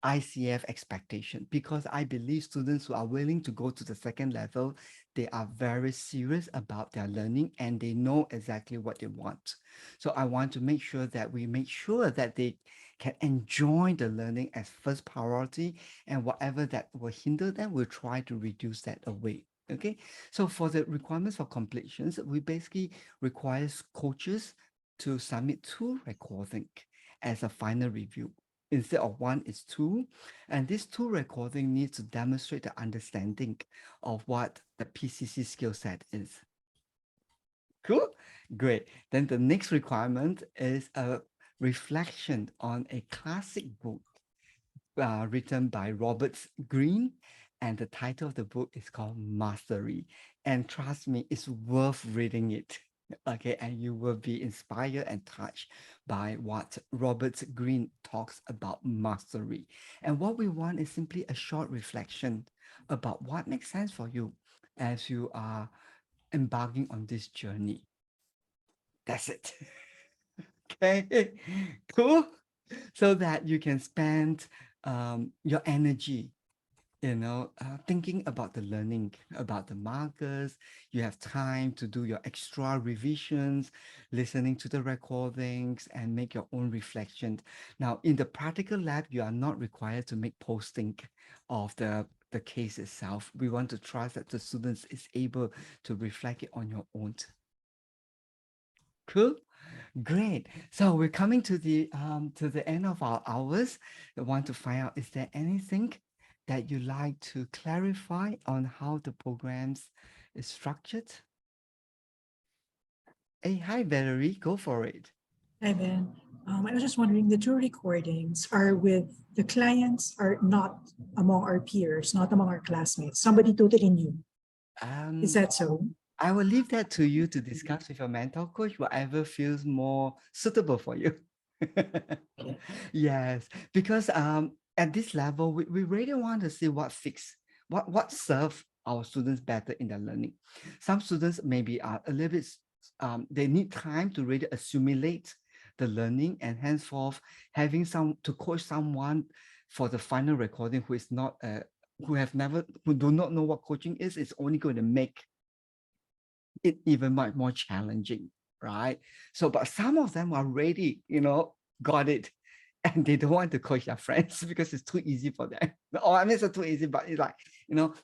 ICF expectation, because I believe students who are willing to go to the second level, they are very serious about their learning and they know exactly what they want. So I want to make sure that we make sure that they can enjoy the learning as first priority, and whatever that will hinder them, we'll try to reduce that away. Okay, so for the requirements for completions, we basically require coaches to submit 2 recording as a final review. Instead of one, it's two. And this two recording needs to demonstrate the understanding of what the PCC skill set is. Cool? Great. Then the next requirement is a reflection on a classic book written by Robert Greene, and the title of the book is called Mastery. And trust me, it's worth reading it. Okay, and you will be inspired and touched by what Robert Greene talks about mastery. And what we want is simply a short reflection about what makes sense for you as you are embarking on this journey. That's it. Okay, cool. So that you can spend your energy, thinking about the learning, about the markers. You have time to do your extra revisions, listening to the recordings, and make your own reflection. Now, in the practical lab, you are not required to make posting of the case itself. We want to trust that the students is able to reflect it on your own. Cool. Great. So we're coming to the end of our hours. I want to find out, is there anything that you like to clarify on how the programs is structured? Hey, hi Valerie, go for it. Hi, Ben. I was just wondering, the two recordings are with the clients, are not among our peers, not among our classmates, somebody totally new. Is Um, that so? I will leave that to you to discuss with your mentor coach, whatever feels more suitable for you. Yes, because at this level, we really want to see what fix, what serve our students better in their learning. Some students maybe are a little bit they need time to really assimilate the learning, and henceforth having some to coach someone for the final recording who is not who do not know what coaching is only going to make it even much more challenging, right? So, but some of them are ready, got it. And they don't want to coach their friends because it's too easy for them. Or I mean, it's not too easy, but it's like,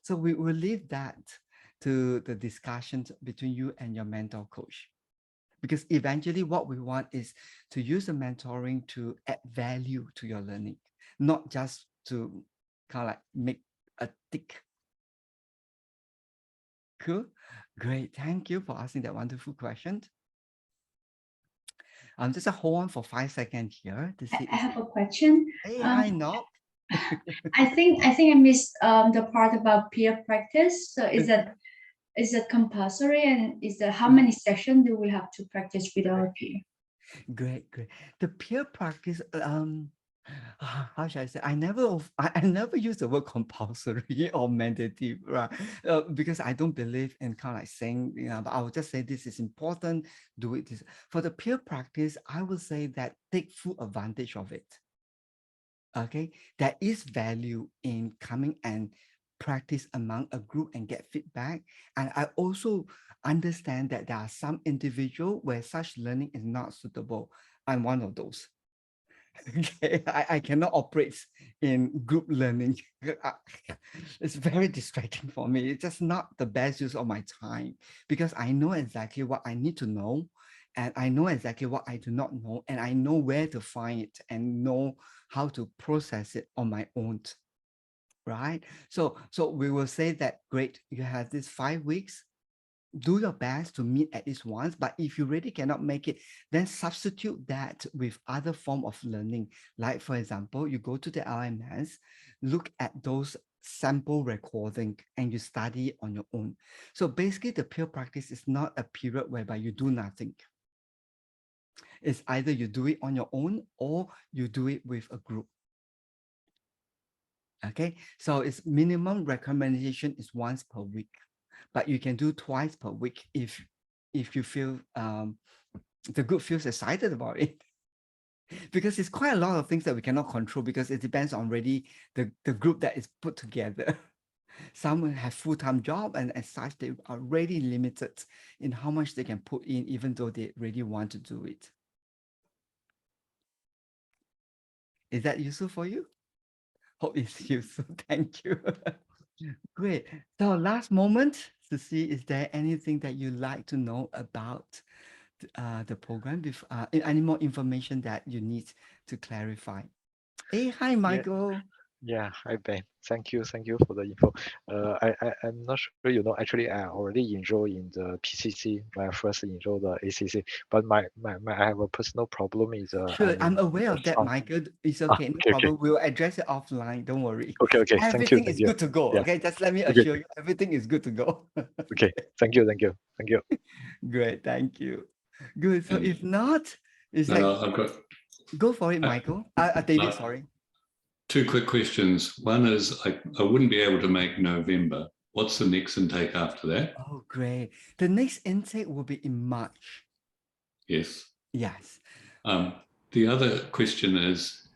so we will leave that to the discussions between you and your mentor coach. Because eventually what we want is to use the mentoring to add value to your learning, not just to kind of like make a tick. Cool. Great. Thank you for asking that wonderful question. Just hold on for 5 seconds here to see I if. have a question. Hey, Um, hi, Nob. I think I missed the part about peer practice. So is it compulsory, and is there how many sessions do we have to practice with our peer? Great, great. The peer practice, how should I say? I never use the word compulsory or mandatory, right? Because I don't believe in kind of like saying, but I would just say this is important, do it. This. For the peer practice, I would say that take full advantage of it. Okay, there is value in coming and practice among a group and get feedback. And I also understand that there are some individual where such learning is not suitable. I'm one of those. Okay, I cannot operate in group learning. It's very distracting for me. It's just not the best use of my time because I know exactly what I need to know and I know exactly what I do not know and I know where to find it and know how to process it on my own. Right? So we will say that great, you have this 5 weeks, do your best to meet at least once, but if you really cannot make it, then substitute that with other form of learning. Like for example, you go to the LMS, look at those sample recording and you study on your own. So basically the peer practice is not a period whereby you do nothing. It's either you do it on your own or you do it with a group. Okay, so its minimum recommendation is once per week, but you can do twice per week if you feel the group feels excited about it. Because it's quite a lot of things that we cannot control because it depends on really the group that is put together. Some have full-time job and as such they are really limited in how much they can put in even though they really want to do it. Is that useful for you? Hope it's useful. Thank you. Great. So last moment to see, is there anything that you'd like to know about the program? With any more information that you need to clarify? Hey, hi, Michael. Yeah, hi Ben. Thank you for the info. I'm not sure you know. Actually, I already enrolled in the PCC. My first enrolled the ACC, but I have a personal problem. Is Sure, I'm aware of that, Michael. It's okay, no okay, problem. We'll address it offline. Don't worry. okay. Thank you, Everything is good to go. Yeah. Okay, just let me Okay, assure you, everything is good to go. okay. Thank you. Great, thank you. Good. So And if not, it's no, like no, I've got go for it, Michael. David, sorry. two quick questions. One is I wouldn't be able to make November. What's the next intake after that? Oh, great. The next intake will be in March. Yes. Yes. The other question is,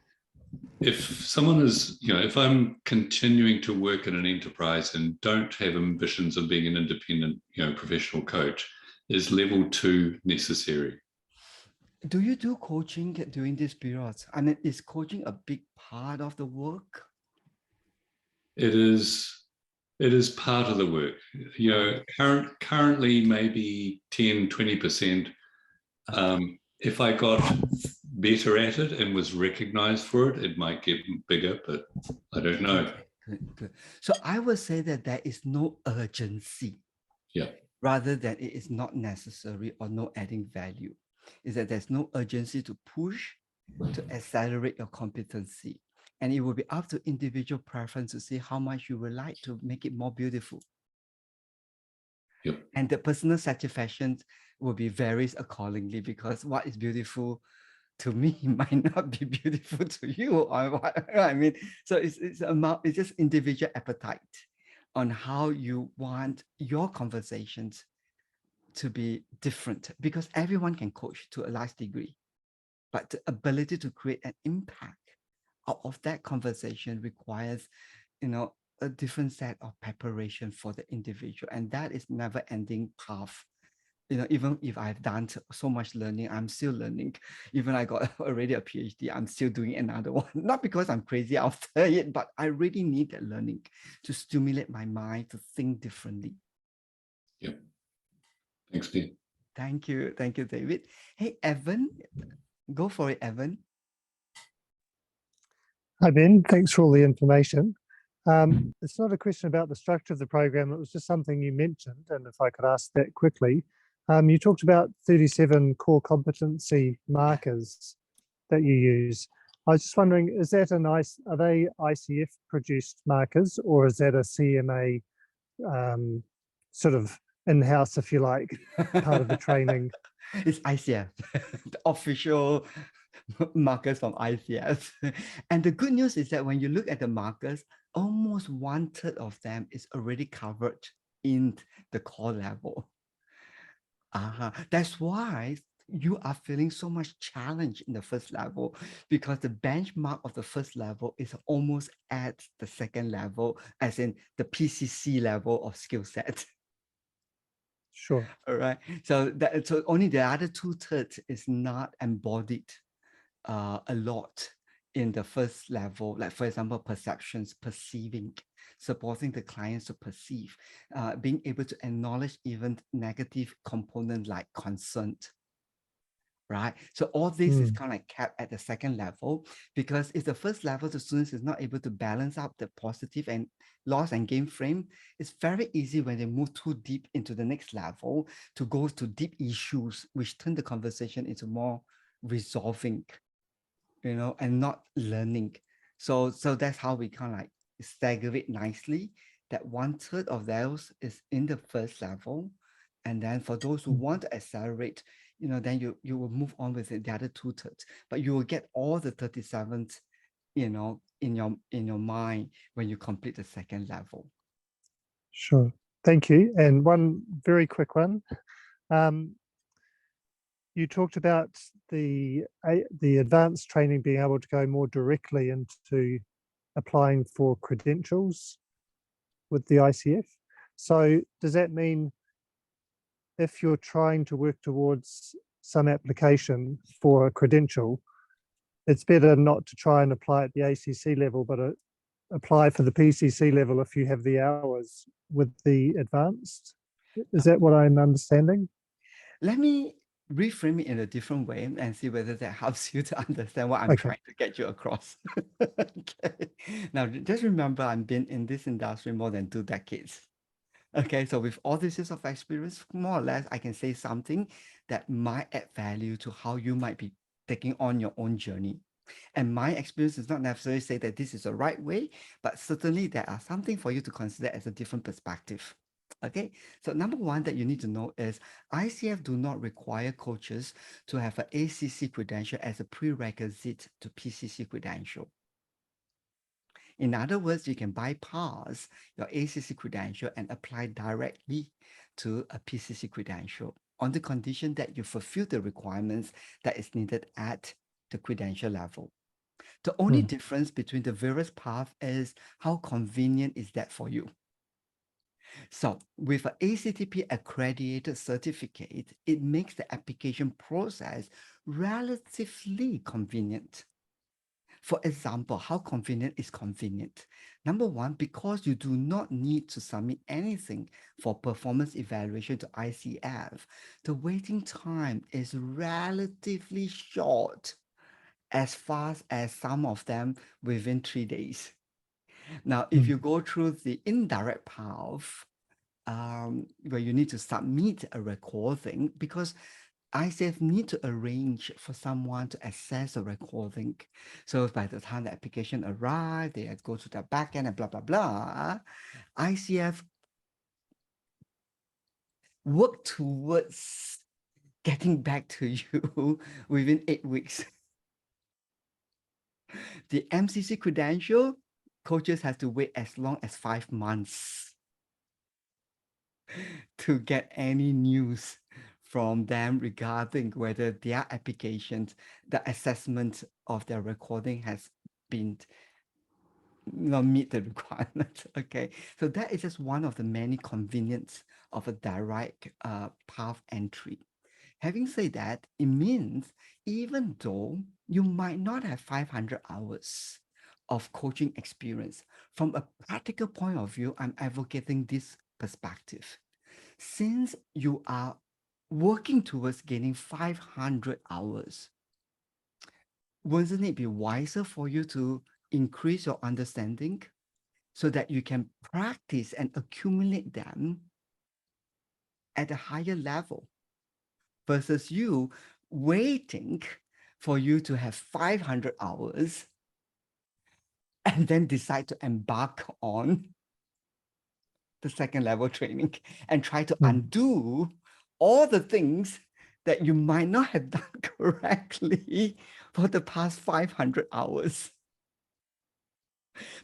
if someone is, if I'm continuing to work in an enterprise and don't have ambitions of being an independent, professional coach, is level 2 necessary? Do you do coaching during this period? I mean, is coaching a big part of the work? It is part of the work. Currently maybe 10, 20%. If I got better at it and was recognized for it, it might get bigger, but I don't know. Okay, good. So I would say that there is no urgency. Yeah. Rather than it is not necessary or no adding value. Is that there's no urgency to push to accelerate your competency. And it will be up to individual preference to see how much you would like to make it more beautiful. Yep. And the personal satisfaction will be varies accordingly because what is beautiful to me might not be beautiful to you or what I mean. So it's just individual appetite on how you want your conversations to be different because everyone can coach to a large degree, but the ability to create an impact out of that conversation requires, a different set of preparation for the individual, and that is never ending path. Even if I've done so much learning, I'm still learning. Even I got already a PhD, I'm still doing another one. Not because I'm crazy after it, but I really need that learning to stimulate my mind to think differently. Yep. Thanks, Ben. Thank you, David. Hey, Evan, go for it, Evan. Hi, Ben. Thanks for all the information. It's not a question about the structure of the program. It was just something you mentioned, and if I could ask that quickly. You talked about 37 core competency markers that you use. I was just wondering, are they ICF produced markers or is that a CMA sort of in-house, if you like, part of the training. It's ICF, the official markers from ICF. And the good news is that when you look at the markers, almost 1/3 of them is already covered in the core level. That's why you are feeling so much challenge in the first level, because the benchmark of the first level is almost at the second level, as in the PCC level of skill set. Sure. All right. So only the other 2/3 is not embodied a lot in the first level, like for example, perceptions, perceiving, supporting the clients to perceive, being able to acknowledge even negative component like concern, right? So all this is kind of like kept at the second level, because if the first level, the students is not able to balance out the positive and loss and gain frame, it's very easy when they move too deep into the next level to go to deep issues, which turn the conversation into more resolving, and not learning. So that's how we kind of like stagger it nicely, that 1/3 of those is in the first level. And then for those who want to accelerate, then you will move on with the other 2/3, but you will get all the 37th, in your mind when you complete the second level. Sure. Thank you. And one very quick one. You talked about the advanced training being able to go more directly into applying for credentials with the ICF. So does that mean if you're trying to work towards some application for a credential, it's better not to try and apply at the ACC level, but apply for the PCC level if you have the hours with the advanced? Is that what I'm understanding? Let me reframe it in a different way and see whether that helps you to understand what I'm Okay. trying to get you across. Okay. Now, just remember, I've been in this industry more than 2 decades. Okay, so with all this years of experience, more or less, I can say something that might add value to how you might be taking on your own journey. And my experience does not necessarily say that this is the right way, but certainly there are something for you to consider as a different perspective. Okay, so number one that you need to know is ICF do not require coaches to have an ACC credential as a prerequisite to PCC credential. In other words, you can bypass your ACC credential and apply directly to a PCC credential on the condition that you fulfill the requirements that is needed at the credential level. The only difference between the various paths is how convenient is that for you. So with an ACTP accredited certificate, it makes the application process relatively convenient. For example, how convenient is convenient? Number one, because you do not need to submit anything for performance evaluation to ICF, the waiting time is relatively short, as fast as some of them within 3 days. Now, if you go through the indirect path, where you need to submit a recording, because ICF need to arrange for someone to access the recording. So by the time the application arrives, they go to the backend and blah, blah, blah. ICF work towards getting back to you within 8 weeks. The MCC credential, coaches have to wait as long as 5 months to get any news from them regarding whether their applications, the assessment of their recording has been meet the requirement. Okay, so that is just one of the many convenience of a direct path entry. Having said that, it means even though you might not have 500 hours of coaching experience, from a practical point of view, I'm advocating this perspective. Since you are working towards gaining 500 hours, wouldn't it be wiser for you to increase your understanding so that you can practice and accumulate them at a higher level versus you waiting for you to have 500 hours and then decide to embark on the second level training and try to Mm. undo all the things that you might not have done correctly for the past 500 hours.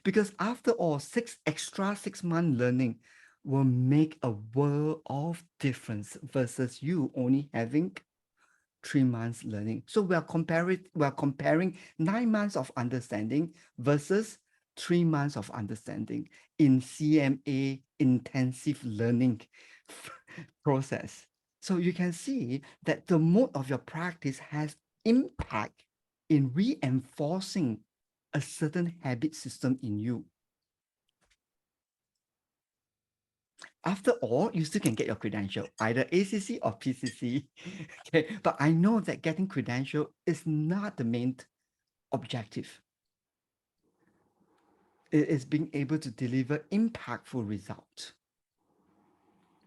Because after all, extra 6 month learning will make a world of difference versus you only having 3 months learning. So we are comparing 9 months of understanding versus 3 months of understanding in CMA intensive learning process. So you can see that the mode of your practice has impact in reinforcing a certain habit system in you. After all, you still can get your credential, either ACC or PCC. Okay, but I know that getting credential is not the main objective. It is being able to deliver impactful results.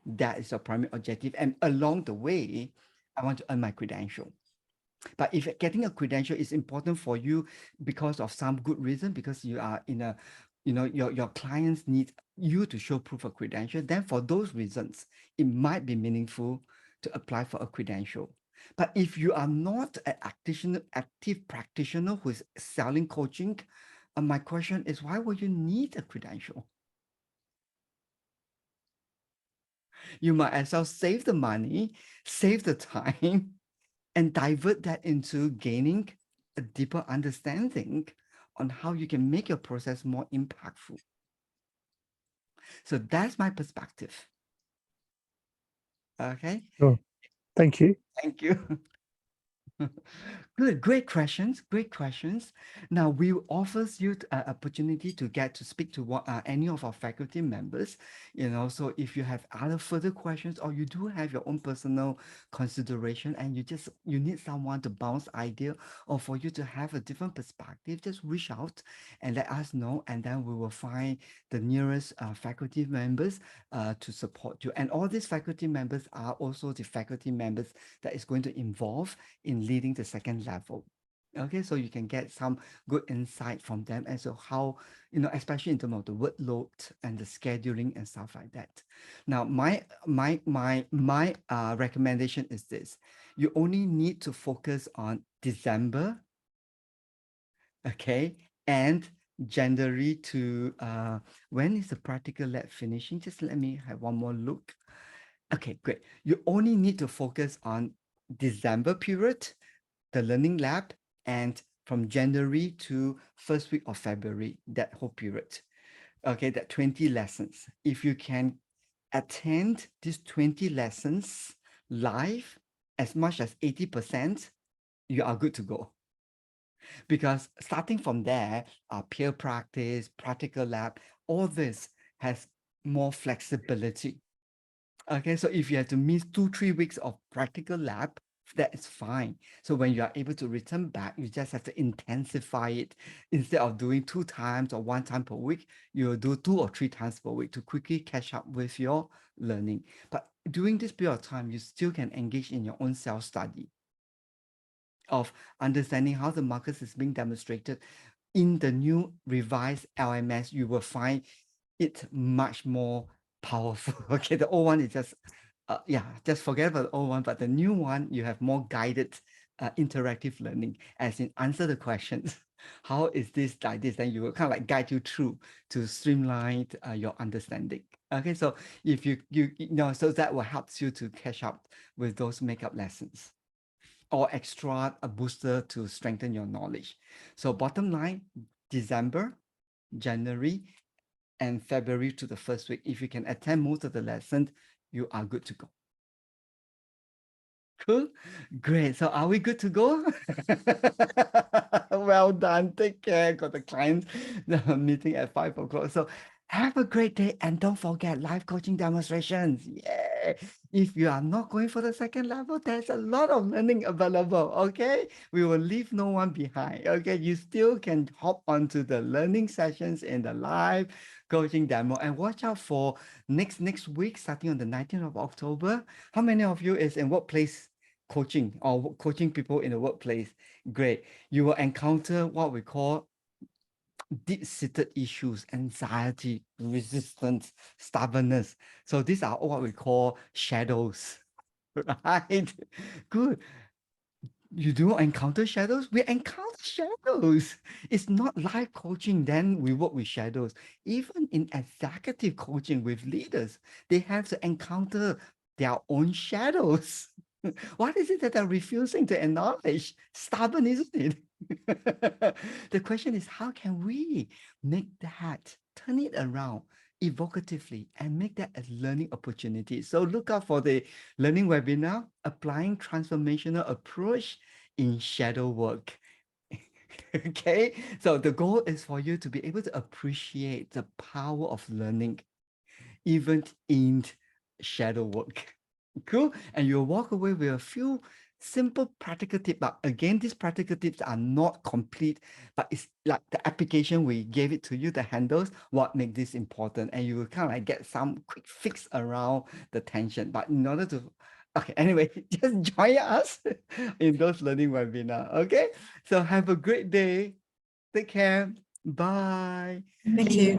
That is your primary objective. And along the way, I want to earn my credential. But if getting a credential is important for you because of some good reason, because you are in a, your clients need you to show proof of credential, then for those reasons, it might be meaningful to apply for a credential. But if you are not an active practitioner who is selling coaching, my question is, why would you need a credential? You might as well save the money, save the time, and divert that into gaining a deeper understanding on how you can make your process more impactful. So that's my perspective. Okay. Sure. Thank you. Thank you. Good, great questions, great questions. Now we offers you an opportunity to get to speak to any of our faculty members. So if you have other further questions or you do have your own personal consideration and you need someone to bounce idea or for you to have a different perspective, just reach out and let us know, and then we will find the nearest faculty members to support you. And all these faculty members are also the faculty members that is going to involve in leading the second level. Okay, so you can get some good insight from them as to how, especially in terms of the workload and the scheduling and stuff like that. Now, my recommendation is this: you only need to focus on December, okay, and January to when is the practical lab finishing? Just let me have one more look. Okay, great. You only need to focus on December period, the learning lab, and from January to first week of February, that whole period. Okay, that 20 lessons. If you can attend these 20 lessons live as much as 80%, you are good to go. Because starting from there, peer practice, practical lab, all this has more flexibility. Okay, so if you have to miss 2-3 weeks of practical lab, that is fine. So when you are able to return back, you just have to intensify it. Instead of doing 2 times or 1 time per week, you will do 2 or 3 times per week to quickly catch up with your learning. But during this period of time, you still can engage in your own self-study of understanding how the markers is being demonstrated. In the new revised LMS, you will find it much more powerful. Okay, the old one is just, just forget about the old one, but the new one, you have more guided interactive learning, as in answer the questions. How is this like this? Then you will kind of like guide you through to streamline your understanding. Okay, so if you know, so that will help you to catch up with those makeup lessons or extra a booster to strengthen your knowledge. So bottom line, December, January, and February to the first week. If you can attend most of the lessons, you are good to go. Cool. Great. So are we good to go? Well done. Take care. Got the client meeting at 5 o'clock. So have a great day and don't forget live coaching demonstrations. Yeah. If you are not going for the second level, there's a lot of learning available. Okay. We will leave no one behind. Okay. You still can hop onto the learning sessions in the live coaching demo and watch out for next week, starting on the 19th of October. How many of you is in workplace coaching or coaching people in the workplace? Great. You will encounter what we call deep-seated issues, anxiety, resistance, stubbornness. So these are what we call shadows, right? Good. You do encounter shadows? We encounter shadows. It's not life coaching, then we work with shadows. Even in executive coaching with leaders, they have to encounter their own shadows. What is it that they're refusing to acknowledge? Stubborn, isn't it? The question is, how can we make that, turn it around evocatively and make that a learning opportunity? So look out for the learning webinar, applying transformational approach in shadow work. Okay, so the goal is for you to be able to appreciate the power of learning even in shadow work. Cool. And you'll walk away with a few simple practical tips. But again, these practical tips are not complete, but it's like the application we gave it to you, the handles, what make this important. And you will kind of like get some quick fix around the tension. But in order to, okay, anyway, just join us in those learning webinar. Okay. So have a great day. Take care. Bye. Thank you.